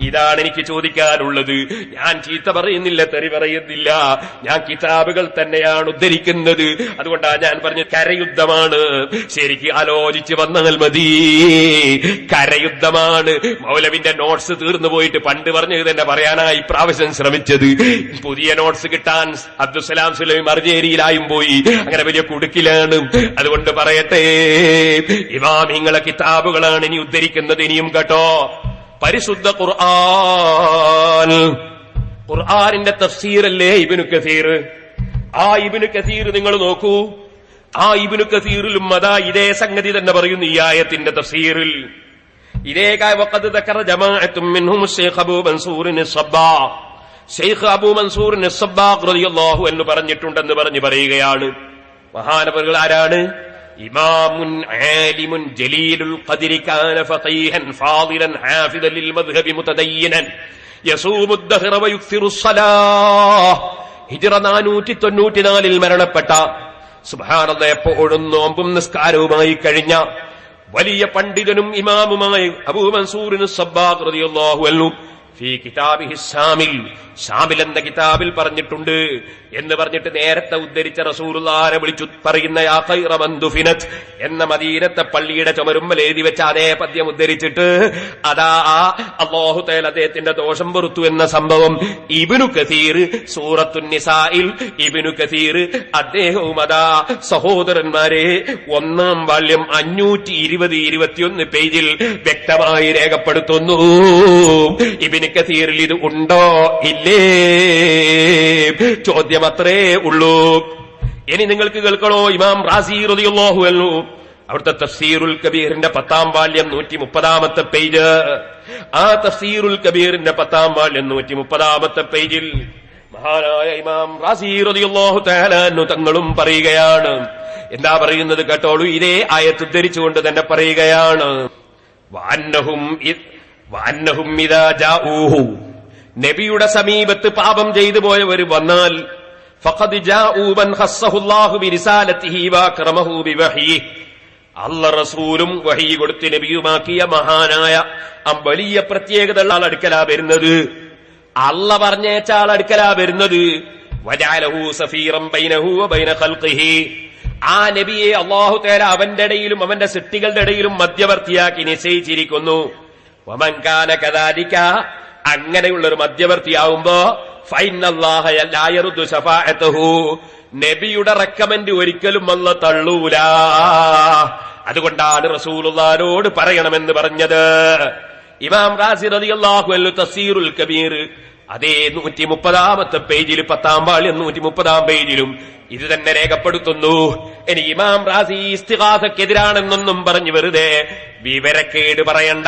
ഇതാണ് എനിക്ക് ചോദിക്കാനുള്ളത്. ഞാൻ ചീത്ത പറയുന്നില്ല, തെറി പറയുന്നില്ല. ഞാൻ കിതാബുകൾ തന്നെയാണ് ഉദ്ധരിക്കുന്നത്. അതുകൊണ്ടാണ് ഞാൻ പറഞ്ഞ കരയുദ്ധമാണ്. ശരിക്ക് ആലോചിച്ച് വന്നാൽ മതി. കരയുദ്ധമാണ്. മൗലവിന്റെ നോട്ട്സ് തീർന്നു പോയിട്ട് പണ്ട് പറഞ്ഞത് തന്നെ പറയാനായി പ്രാവശ്യം ശ്രമിച്ചത്. പുതിയ നോട്ട്സ് കിട്ടാൻ അബ്ദുസലാം സുലൈം മർജേരിയിലായും പോയി. അങ്ങനെ വലിയ കുടുക്കിലാണ്. അതുകൊണ്ട് പറയട്ടെ, ഇമാമിങ്ങളെ കിതാബുകളാണ് ഇനി ഉദ്ധരിക്കുന്നത്. ഇനിയും കേട്ടോ, പരിശുദ്ധ ഖുർആനിന്റെ തഫ്സീറല്ലേ ഇബ്നു കസീർ. ആ ഇബ്നു കസീർ നിങ്ങൾ നോക്കൂ. ആ ഇബ്നു കസീറിലും അതാ ഇതേ സംഗതി തന്നെ പറയുന്നു. ഈ ആയത്തിന്റെ തഫ്സീറിൽ ഇതേ വഖദ് ദക്കറ ജമാഅത്തും മിൻഹും ശൈഖ് അബൂ മൻസൂർ അസ്-സബ്ബാഖ്, ശൈഖ് അബൂ മൻസൂർ അസ്-സബ്ബാഖ് റളിയല്ലാഹു അൻഹു പറഞ്ഞിട്ടുണ്ടെന്ന് പറയുകയാണ്. മഹാനവറുകൾ ആരാണ്? ഇമാമുൻ ആലിമുൻ ജലീലുൽ ഖദ്രി കാന ഫഖീഹൻ ഫാദിലൻ ഹാഫിദൻ ലിൽ മദ്ഹബി മുതദയ്യിനൻ യസൂമു അദ്ദഹ്റ വയുക്സിറുസ് സലാഹ്. ഹിജ്റ 494 മരണപ്പെട്ട, സുബ്ഹാനല്ലാഹ്, എപ്പോഴും നോമ്പും നിസ്കാരവുമായി കഴിഞ്ഞ വലിയ പണ്ഡിതനും ഇമാമുമായ അബൂ മൻസൂർ അസ്-സബ്ബാഖ് റളിയല്ലാഹു അൻഹു ഫീ കിതാബിഹി ശാമിൽ, ശാമിൽ എന്ന കിതാബിൽ പറഞ്ഞിട്ടുണ്ട് എന്ന് പറഞ്ഞിട്ട് നേരത്തെ ഉദ്ധരിച്ച റസൂലുള്ളാഹിനെ വിളിച്ചു പറയുന്ന യാ ഖൈറ മൻ ദുഫിനത് എന്ന മദീനത്തെ പള്ളിയുടെ ചുമരുമ്മൽ എഴുതി വെച്ച അതേ പദ്യം ഉദ്ധരിച്ചിട്ട് അതാ അല്ലാഹു തആല അദ്ദേഹത്തിന്റെ ദോഷം പൊറുത്തു എന്ന സംഭവം ഇബ്നു കസീർ സൂറത്തുൻ നിസായിൽ, ഇബ്നു കസീർ അദ്ദേഹവും അതാ സഹോദരന്മാരെ 1-ാം വാള്യം 520-21 പേജിൽ വ്യക്തമായി രേഖപ്പെടുത്തുന്നു. ഇബ്നു കസീറിൽ ഇത് ഉണ്ടോ ഇല്ലേ? ചോദ്യം അത്രേ ഉള്ളൂ. ഇനി നിങ്ങൾക്ക് കേൾക്കണോ? ഇമാം റാസി റളിയല്ലാഹു അൻഹു അവിടുത്തെ തഫ്സീറുൽ കബീറിന്റെ 10-ാം വാല്യം 130-ാമത്തെ പേജ്, ആ തഫ്സീറുൽ കബീറിന്റെ 10-ാം വാല്യം 130-ാമത്തെ പേജിൽ മഹാനായ ഇമാം റാസി റളിയല്ലാഹു തആല അൻഹു തങ്ങളും പറയുകയാണ്. എന്താ പറയുന്നത് കേട്ടോളൂ. ഇതേ ആയത്ത് ഉദ്ധരിച്ചുകൊണ്ട് തന്നെ പറയുകയാണ്. വഅന്നഹും ഇദാ ജാഊഹു, നബിയുടെ സമീപത്ത് പാപം ചെയ്തു പോയവർ വന്നാൽ ഫഖദ് ജാഊ മൻ ഖസ്സഹുല്ലാഹു ബിരിസാലതിഹി വഅക്റമഹു ബിവഹീഹി, അല്ലാഹു റസൂലും വഹീ കൊടുത്ത് നബിയുമാക്കിയ മഹാനായ വലിയ പ്രത്യേകത ഉള്ള അടുക്കലാ വരുന്നത്. അല്ല പറഞ്ഞേച്ച അടുക്കലാ വരുന്നത്. വജഅലഹു സഫീറൻ ബൈനഹു വബൈന ഖൽഖിഹി, ആ നബിയെ അല്ലാഹു തആല അവന്റെ ഇടയിലും അവന്റെ സൃഷ്ടികളുടെ ഇടയിലും മധ്യവർത്തിയാക്കി നിശ്ചയിച്ചിരിക്കുന്നു. വമൻ കാന കദാലിക, അങ്ങനെയുള്ളൊരു മധ്യവർത്തിയാവുമ്പോ ഫൈനല്ലാഹ ലാ യറുദു ശഫാഅതഹു, നബിയുടെ റെക്കമെന്റ് ഒരിക്കലും അല്ലാഹു തള്ളൂല. അതുകൊണ്ടാണ് റസൂലുള്ളാഹിനോട് പറയണമെന്ന് പറഞ്ഞത്. ഇമാം റാസി റളിയല്ലാഹു അൻഹു തഫ്സീറുൽ കബീർ അതേ 130 പേജിൽ 10-ാം വാള്യം 130-ാം പേജിലും ഇത് തന്നെ രേഖപ്പെടുത്തുന്നു. ഇനി ഇമാം റാസി ഇസ്തിഗാസക്കെതിരാണെന്നൊന്നും പറഞ്ഞു വെറുതെ വിവരക്കേട് പറയണ്ട.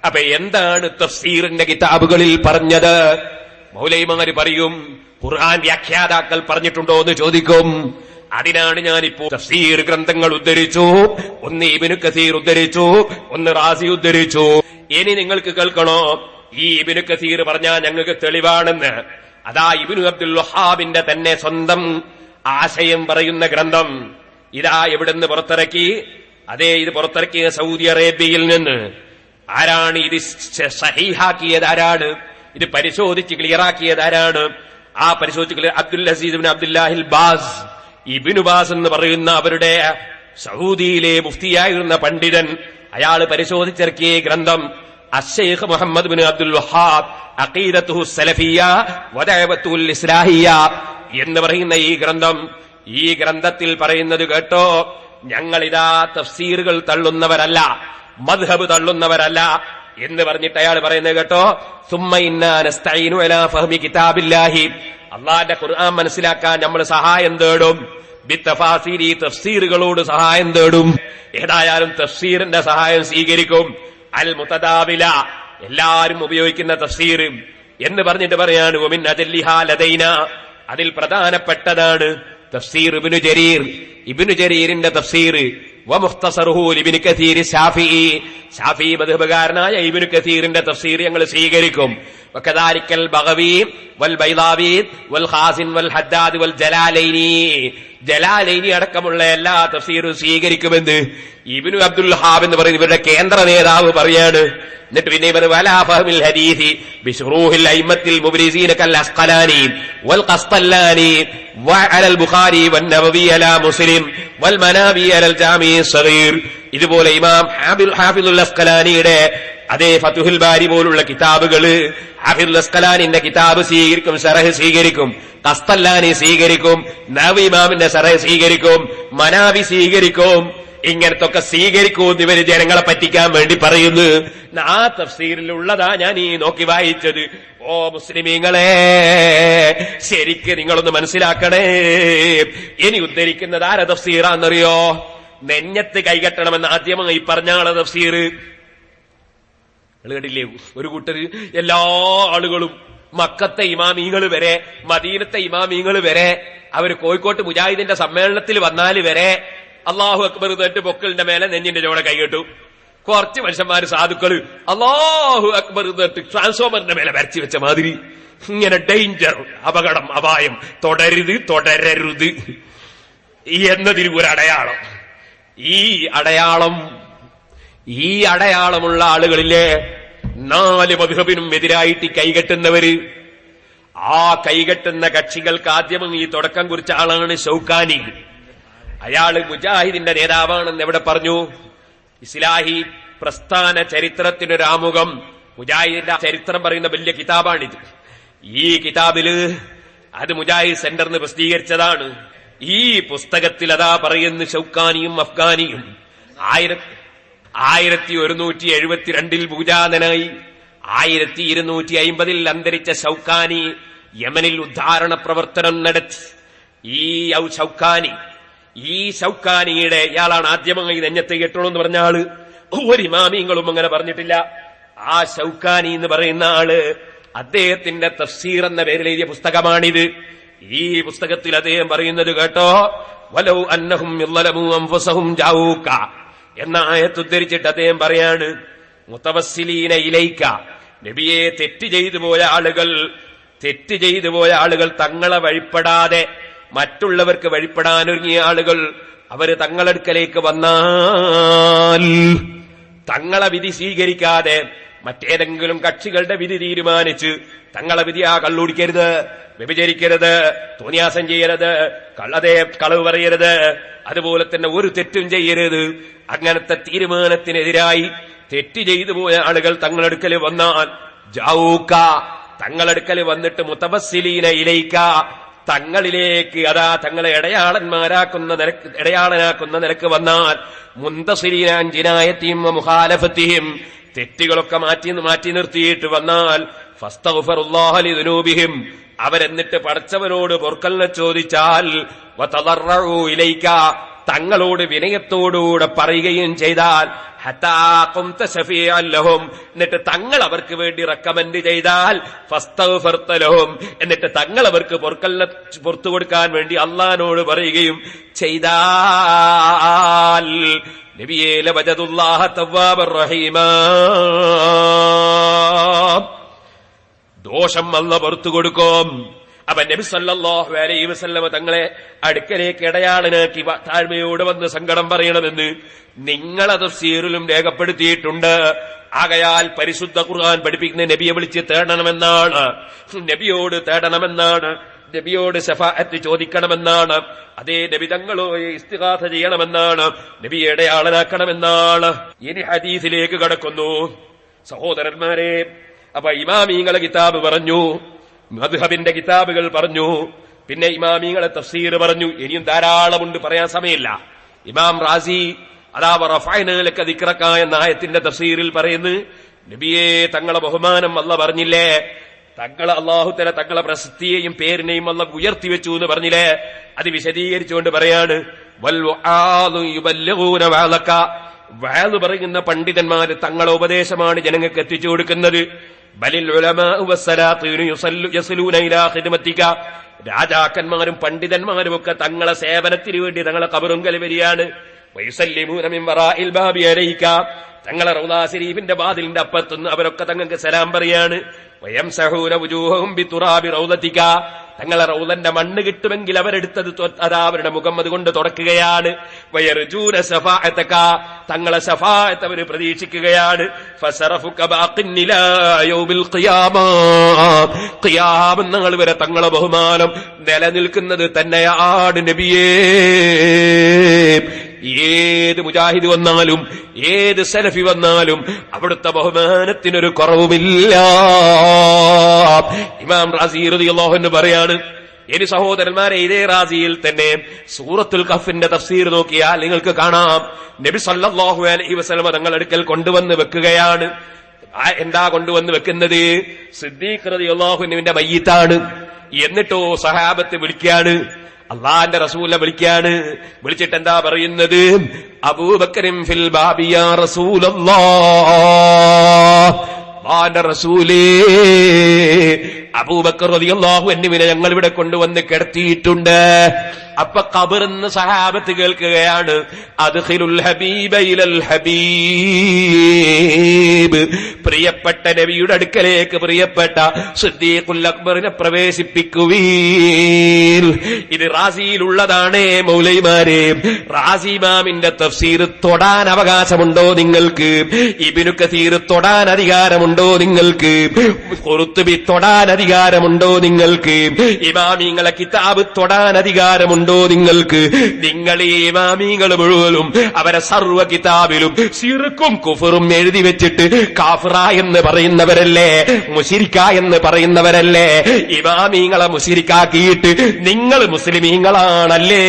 അപ്പൊ എന്താണ് തഫ്സീറിന്റെ കിതാബുകളിൽ പറഞ്ഞത്? മൗലൈമാര് പറയും, ഖുർആൻ വ്യാഖ്യാതാക്കൾ പറഞ്ഞിട്ടുണ്ടോ എന്ന് ചോദിക്കും. അതിനാണ് ഞാനിപ്പോ തഫ്സീർ ഗ്രന്ഥങ്ങൾ ഉദ്ധരിച്ചു. ഒന്ന് ഇബ്നു കസീർ ഉദ്ധരിച്ചു, ഒന്ന് റാസി ഉദ്ധരിച്ചു. ഇനി നിങ്ങൾക്ക് കേൾക്കണോ ഈ ഇബ്നു കസീർ പറഞ്ഞാൽ ഞങ്ങൾക്ക് തെളിവാണെന്ന്? അതാ ഇബ്നു അബ്ദുൽ വഹാബിന്റെ തന്നെ സ്വന്തം ആശയം പറയുന്ന ഗ്രന്ഥം ഇതാ എവിടുന്ന് പുറത്തിറക്കി? അതേ, ഇത് പുറത്തിറക്കിയ സൗദി അറേബ്യയിൽ നിന്ന്. ആരാണ് ഇത് സഹീഹാക്കിയത്? ആരാണ് ഇത് പരിശോധിച്ച് ക്ലിയറാക്കിയത്? ആരാണ് ആ പരിശോധിച്ച്? അബ്ദുൽ അസീസ് ഇബ്നു അബ്ദുല്ലാഹിൽ ബാസ്, ഇബ്നു ബാസ് എന്ന് പറയുന്ന അവരുടെ സൗദിയിലെ മുഫ്തിയായിരുന്ന പണ്ഡിതൻ, അയാൾ പരിശോധിച്ചിറക്കിയ ഗ്രന്ഥം അശ്ശൈഖ് മുഹമ്മദ് ബിൻ അബ്ദുൽ വഹാബ് അഖീദത്തുഹു സലഫിയ്യ വദഅവത്തുൽ ഇസ്ലാഹിയ്യ എന്ന് പറയുന്ന ഈ ഗ്രന്ഥം. ഈ ഗ്രന്ഥത്തിൽ പറയുന്നത് കേട്ടോ, ഞങ്ങളിതാ തഫ്സീറുകൾ തള്ളുന്നവരല്ല, മദ്ഹബ് തള്ളുന്നവരല്ല എന്ന് പറഞ്ഞിട്ട് അയാൾ പറയുന്നത് കേട്ടോ, സുമ്മ ഇന്നാ നസ്തഈനു അലാ ഫഹ്മി കിതാബില്ലാഹി, അല്ലാഹുവിന്റെ ഖുർആൻ മനസ്സിലാക്കാൻ നമ്മൾ സഹായം തേടും. ബിത്തഫാസീരി, തഫ്സീറുകളോട് സഹായം തേടും. ഏതായാലും തഫ്സീറിന്റെ സഹായം സ്വീകരിക്കും. അൽ മുതദാവില, എല്ലാരും ഉപയോഗിക്കുന്ന തഫ്സീർ എന്ന് പറഞ്ഞിട്ട് പറയാണ്. വമിൻ അജല്ലിഹാ ലദൈന, അതിൽ പ്രധാനപ്പെട്ടതാണ് തഫ്സീർ ഇബ്നു ജരീർ, ഇബ്നു ജരീറിന്റെ തഫ്സീർ. വമുഖ്തസറുഹു ഇബ്നു കസീർ ശാഫിഈ, ശാഫിഈ മദ്ഹബുകാരനായ ഇബ്നു കസീറിന്റെ തഫ്സീർ ഞങ്ങൾ സ്വീകരിക്കും. വകദാലിക്കൽ ബഗവി വൽ ബൈളാവി വൽ ഖാസിൻ വൽ ഹദ്ദാദ് വൽ ജലാലൈനി, ജലാലൈനി അടക്കമുള്ള എല്ലാ തഫ്സീറും സ്വീകരിക്കുമെന്ന് ഇബ്നു അബ്ദുൽ വഹാബ് എന്ന് പറയുന്ന ഇവരുടെ കേന്ദ്ര നേതാവ് പറയാണ്. എന്നിട്ട് പിന്നെ ഇവർ വലാ ഫഹ്മിൽ ഹദീസി ബിശുറൂഹിൽ അയിമ്മത്തിൽ മുബ്രിസീന കൽ അസ്ഖലാനി വൽ ഖസ്തല്ലാനി വഅലൽ ബുഖാരി വൻ നവവി അലാ മുസ്ലിം വൽ മനാവി അലൽ ജാമി സഗീർ. ഇതുപോലെ ഇമാം ഹാഫിദുൽ അസ്ഖലാനിയുടെ അതേ ഫതുഹുൽ ബാരി പോലുള്ള കിതാബുകള്, ഹാഫിദുൽ അസ്ഖലാനിന്റെ കിതാബ് സ്വീകരിക്കും, ശറഹ് സ്വീകരിക്കും, ഖസ്തല്ലാനി സ്വീകരിക്കും, നവവി ഇമാമിന്റെ ശറഹ് സ്വീകരിക്കും, മനാവി സ്വീകരിക്കും. ഇങ്ങനത്തൊക്കെ സ്വീകരിക്കൂന്ന് ഇവര് ജനങ്ങളെ പറ്റിക്കാൻ വേണ്ടി പറയുന്നു. ആ തഫ്സീറിലുള്ളതാ ഞാൻ ഈ നോക്കി വായിച്ചത്. ഓ മുസ്ലിമീങ്ങളെ, ശരിക്ക് നിങ്ങളൊന്ന് മനസ്സിലാക്കണേ. ഇനി ഉദ്ധരിക്കുന്നത് ആരെ തഫ്സീറാന്നറിയോ? നെഞ്ഞത്ത് കൈകെട്ടണമെന്ന് ആദ്യമായി പറഞ്ഞാളെ തഫ്സീർ കേട്ടില്ലേ? ഒരു കൂട്ടര് എല്ലാ ആളുകളും, മക്കത്തെ ഇമാമീങ്ങൾ വരെ, മദീനത്തെ ഇമാമീങ്ങൾ വരെ, അവര് കോഴിക്കോട്ട് മുജാഹിദിന്റെ സമ്മേളനത്തിൽ വന്നാൽ വരെ അല്ലാഹു അക്ബർ തട്ട് പൊക്കലിന്റെ മേലെ നെഞ്ഞിന്റെ ചോടെ കൈകെട്ടു. കുറച്ച് മനുഷ്യന്മാര് സാധുക്കള് അല്ലാഹു അക്ബർ തട്ട് ട്രാൻസ്ഫോമറിന്റെ മേലെ വരച്ചു വെച്ച മാതിരി. ഇങ്ങനെ ഡേഞ്ചർ, അപകടം, അപായം, തുടരരുത് എന്നതിന് ഒരു അടയാളം. ഈ അടയാളമുള്ള ആളുകളിലെ 4 മദ്ഹബിനും എതിരായിട്ട് കൈകെട്ടുന്നവര്, ആ കൈകെട്ടുന്ന കക്ഷികൾക്ക് ആദ്യം ഈ തുടക്കം കുറിച്ച ആളാണ് ഷൗക്കാനി. അയാള് മുജാഹിദിന്റെ നേതാവാണെന്ന് എവിടെ പറഞ്ഞു? ഇസ്ലാഹി പ്രസ്ഥാന ചരിത്രത്തിനൊരാമുഖം, മുജാഹിദിന്റെ ചരിത്രം പറയുന്ന വലിയ കിതാബാണിത്. ഈ കിതാബില് അത് മുജാഹിദ് സെന്ററിന് പ്രസിദ്ധീകരിച്ചതാണ്. ഈ പുസ്തകത്തിൽ അതാ പറയുന്ന ഷൗക്കാനിയും അഫ്ഗാനിയും 1172 പൂജാതനായി 1250 അന്തരിച്ച ഷൗക്കാനി യമനിൽ ഉദ്ധാരണ പ്രവർത്തനം നടത്തി. ഈ ഷൗക്കാനിയുടെ ഇയാളാണ് ആദ്യമായി നെഞ്ഞത്ത് കെട്ടണം എന്ന് പറഞ്ഞ ആള്. ഒരു ഇമാമിങ്ങളും അങ്ങനെ പറഞ്ഞിട്ടില്ല. ആ ഷൗക്കാനി എന്ന് പറയുന്ന ആള് അദ്ദേഹത്തിന്റെ തഫ്സീർ എന്ന പേരിൽ എഴുതിയ പുസ്തകമാണിത്. ഈ പുസ്തകത്തിൽ അദ്ദേഹം പറയുന്നത് കേട്ടോ, വലൗ അന്നഹും യളമു അൻഫുസഹും ജാഊക എന്ന ആയത്ത് ഉദ്ധരിച്ചിട്ട് അദ്ദേഹം പറയാണ്, മുതവസ്സിലീന ഇലൈക, നബിയെ തെറ്റ് ചെയ്തു പോയ ആളുകൾ തങ്ങളെ വഴിപ്പെടാതെ മറ്റുള്ളവർക്ക് വഴിപ്പെടാനൊരുങ്ങിയ ആളുകൾ അവര് തങ്ങളടുക്കലേക്ക് വന്നാൽ തങ്ങളെ വിധി സ്വീകരിക്കാതെ മറ്റേതെങ്കിലും കക്ഷികളുടെ വിധി തീരുമാനിച്ച് തങ്ങളെ വിധി കള്ളുടിക്കരുത്, വ്യഭിചരിക്കരുത്, തോന്നിയാസം ചെയ്യരുത്, കളവ് പറയരുത്, അതുപോലെ തന്നെ ഒരു തെറ്റും ചെയ്യരുത്, അങ്ങനത്തെ തീരുമാനത്തിനെതിരായി തെറ്റ് ചെയ്തു പോയ ആളുകൾ തങ്ങളടുക്കൽ വന്നാൽ ജാഊക, തങ്ങളടുക്കൽ വന്നിട്ട് മുതവസ്സിലീന ഇലൈക, തങ്ങളിലേക്ക് അതാ തങ്ങളെ ഇടയാളനാക്കുന്ന നിലക്ക് വന്നാൽ മുന്തസിരീനാൻ ജിനായത്തിയും മുഖാലഫത്തിയും തെറ്റുകളൊക്കെ മാറ്റി നിർത്തിയിട്ട് വന്നാൽ ഫസ്തഗ്ഫിറുല്ലാഹ ലിദുനൂബിഹിം, അവരെന്നിട്ട് പടച്ചവനോട് പൊറുക്കലിനെ ചോദിച്ചാൽ വതദറഉ ഇലൈക, തങ്ങളോട് വിനയത്തോടുകൂടെ പറയുകയും ചെയ്താൽ ഹത്താ ഖുംത ശഫീഅൻ ലഹും, എന്നിട്ട് തങ്ങൾ അവർക്ക് വേണ്ടി റെക്കമെൻഡ് ചെയ്താൽ ഫസ്തഗ്ഫർത ലഹും, എന്നിട്ട് തങ്ങൾ അവർക്ക് പൊറുക്കലിനെ പുറത്തു കൊടുക്കാൻ വേണ്ടി അള്ളാഹിനോട് പറയുകയും ചെയ്താൽ നബിയേ ലവജദുല്ലാഹ തവ്വാബർ റഹീമാ, ദോഷം അല്ലാഹു പുറത്തു കൊടുക്കും. അപ്പൊ നബി സല്ലല്ലാഹു അലൈഹി വസല്ലമ തങ്ങളെ അടുക്കലേക്ക് ഇടയാളനാക്കി താഴ്മയോട് വന്ന് സങ്കടം പറയണമെന്ന് നിങ്ങളെ തഫ്സീറിലും രേഖപ്പെടുത്തിയിട്ടുണ്ട്. ആകയാൽ പരിശുദ്ധ ഖുർആൻ പഠിപ്പിക്കുന്ന നബിയെ വിളിച്ച് തേടണമെന്നാണ്, നബിയോട് തേടണമെന്നാണ്, നബിയോട് ശഫാഅത്ത് ചോദിക്കണമെന്നാണ്, അതേ നബി തങ്ങളോട് ഇസ്തിഗാഥ ചെയ്യണമെന്നാണ്, നബിയെ ഇടയാളനാക്കണമെന്നാണ്. ഇനി ഹദീസിലേക്ക് കടക്കുന്നു സഹോദരന്മാരെ. അപ്പൊ ഇമാമീങ്ങളെ കിതാബ് പറഞ്ഞു, മദ്ഹബിന്റെ കിതാബുകൾ പറഞ്ഞു, പിന്നെ ഇമാമീങ്ങളെ തഫ്സീർ പറഞ്ഞു. ഇനിയും ധാരാളമുണ്ട്, പറയാൻ സമയമില്ല. ഇമാം റാസി അതാ റഫഅനാ ലക ദിക്റക എന്ന ആയത്തിന്റെ തഫ്സീറിൽ പറയുന്നു, നബിയെ തങ്ങളെ ബഹുമാനം അല്ലാഹു പറഞ്ഞില്ലേ, തങ്ങളെ അല്ലാഹു തആല തങ്ങളെ പ്രസിദ്ധിയെയും പേരിനെയും അല്ലാഹു ഉയർത്തി വെച്ചു എന്ന് പറഞ്ഞില്ലേ, അത് വിശദീകരിച്ചുകൊണ്ട് പറയാണ് വൽ വആദു യുബല്ലിഗൂന വഅലക, വഅദ് പറയുന്ന പണ്ഡിതന്മാര് തങ്ങളെ ഉപദേശമാണ് ജനങ്ങൾക്ക് എത്തിച്ചു കൊടുക്കുന്നത്. ബലിൽ ഉലമാഉ വസ്സലാത്തീനു യസ്ലൂന ഇലാ ഖിദ്മതിക, രാജാക്കന്മാരും പണ്ഡിതന്മാരും ഒക്കെ തങ്ങളെ സേവനത്തിന് വേണ്ടി തങ്ങളെ ഖബറുങ്കൽ വരികയാണ്. വയുസല്ലിമൂന മിൻ വറാഇൽ ബാബി അലൈക, തങ്ങളെ റൗളാ ശരീഫിന്റെ വാതിലിന്റെ അപ്പുറത്തുനിന്ന് അവരൊക്കെ തങ്ങൾക്ക് സലാം പറയാണ്. വയംസഹൂന വുജൂഹഹും ബിതുറാബി റൗളതിക, തങ്ങളെ റൗളന്റെ മണ്ണ് കിട്ടുമെങ്കിൽ അവരെടുത്തത് അതാ അവരുടെ മുഖം അതുകൊണ്ട് തുടക്കുകയാണ്. വയർജൂന ശഫാഅതക, തങ്ങളെ ശഫാഅത്ത് അവർ പ്രതീക്ഷിക്കുകയാണ്. ഫസറഫുക ബാഖിൻ ഇലാ യൗമിൽ ഖിയാമ, ഖിയാമത്ത് നാൾ വരെ തങ്ങളെ ബഹുമാനം നിലനിൽക്കുന്നത് തന്നെയാണ് നബിയേ. ഏത് മുജാഹിദ് വന്നാലും ഏത് സലഫി വന്നാലും അവിടുത്തെ ബഹുമാനത്തിനൊരു കുറവുമില്ല. ഇമാം റാസി റളിയല്ലാഹു അൻഹു പറയാണ്. ഇനി സഹോദരന്മാരെ, ഇതേ റാസിയിൽ തന്നെ സൂറത്തുൽ കഹ്ഫിന്റെ തഫ്സീർ നോക്കിയാൽ നിങ്ങൾക്ക് കാണാം, നബി സല്ലല്ലാഹു അലൈഹി വസല്ലം തങ്ങൾ അടുക്കൽ കൊണ്ടുവന്ന് വെക്കുകയാണ്. എന്താ കൊണ്ടുവന്ന് വെക്കുന്നത്? സിദ്ദീഖ് റളിയല്ലാഹു അൻഹുവിന്റെ മയ്യിത്താണ്. എന്നിട്ടോ സഹാബത്ത് വിളിക്കാണ്, അള്ളാന്റെ റസൂലിനെ വിളിക്കാണ്. വിളിച്ചിട്ട് എന്താ പറയുന്നത്? അബൂബക്കറിൻ ഫിൽ ബാബി യാ റസൂലല്ലാഹ്, അള്ളാന്റെ റസൂലേ, അബൂബക്കർ റളിയല്ലാഹു അൻഹുവിനെ ഞങ്ങൾ ഇവിടെ കൊണ്ടുവന്ന് കിടത്തിയിട്ടുണ്ട്. അപ്പൊ ഖബറിന്ന് സഹാബത്ത് കേൾക്കുകയാണ്, അദ്ഖിലുൽ ഹബീബ ഇലൽ ഹബീബ്, പ്രിയപ്പെട്ട നബിയുടെ അടുക്കലേക്ക് പ്രിയപ്പെട്ട സിദ്ദീഖുൽ അക്ബറിനെ പ്രവേശിപ്പിക്കുവീൻ. ഇത് റാസിയിലുള്ളതാണ് മൗലൈമാരെ. റാസി ഇമാമിന്റെ തഫ്സീർ തൊടാൻ അവകാശമുണ്ടോ നിങ്ങൾക്ക്? ഇബ്നു കസീർ തൊടാൻ അധികാരമുണ്ടോ നിങ്ങൾക്ക്? ഖുർത്തുബി തൊടാൻ അധികാരമുണ്ടോ നിങ്ങൾക്ക്? ഇമാമിങ്ങളെ കിതാബ് തൊടാൻ അധികാരമുണ്ടോ നിങ്ങൾക്ക്? നിങ്ങൾ ഈ ഇമാമിങ്ങൾ മുഴുവനും അവരെ സർവ്വ കിതാബിലും ശിർക്കും കുഫറും എഴുതി വെച്ചിട്ട് കാഫിറ എന്ന് പറയുന്നവരല്ലേ, മുശ്രിക്ക എന്ന് പറയുന്നവരല്ലേ. ഇമാമിങ്ങളെ മുശ്രിക്കാക്കിയിട്ട് നിങ്ങൾ മുസ്ലിമീങ്ങളാണല്ലേ?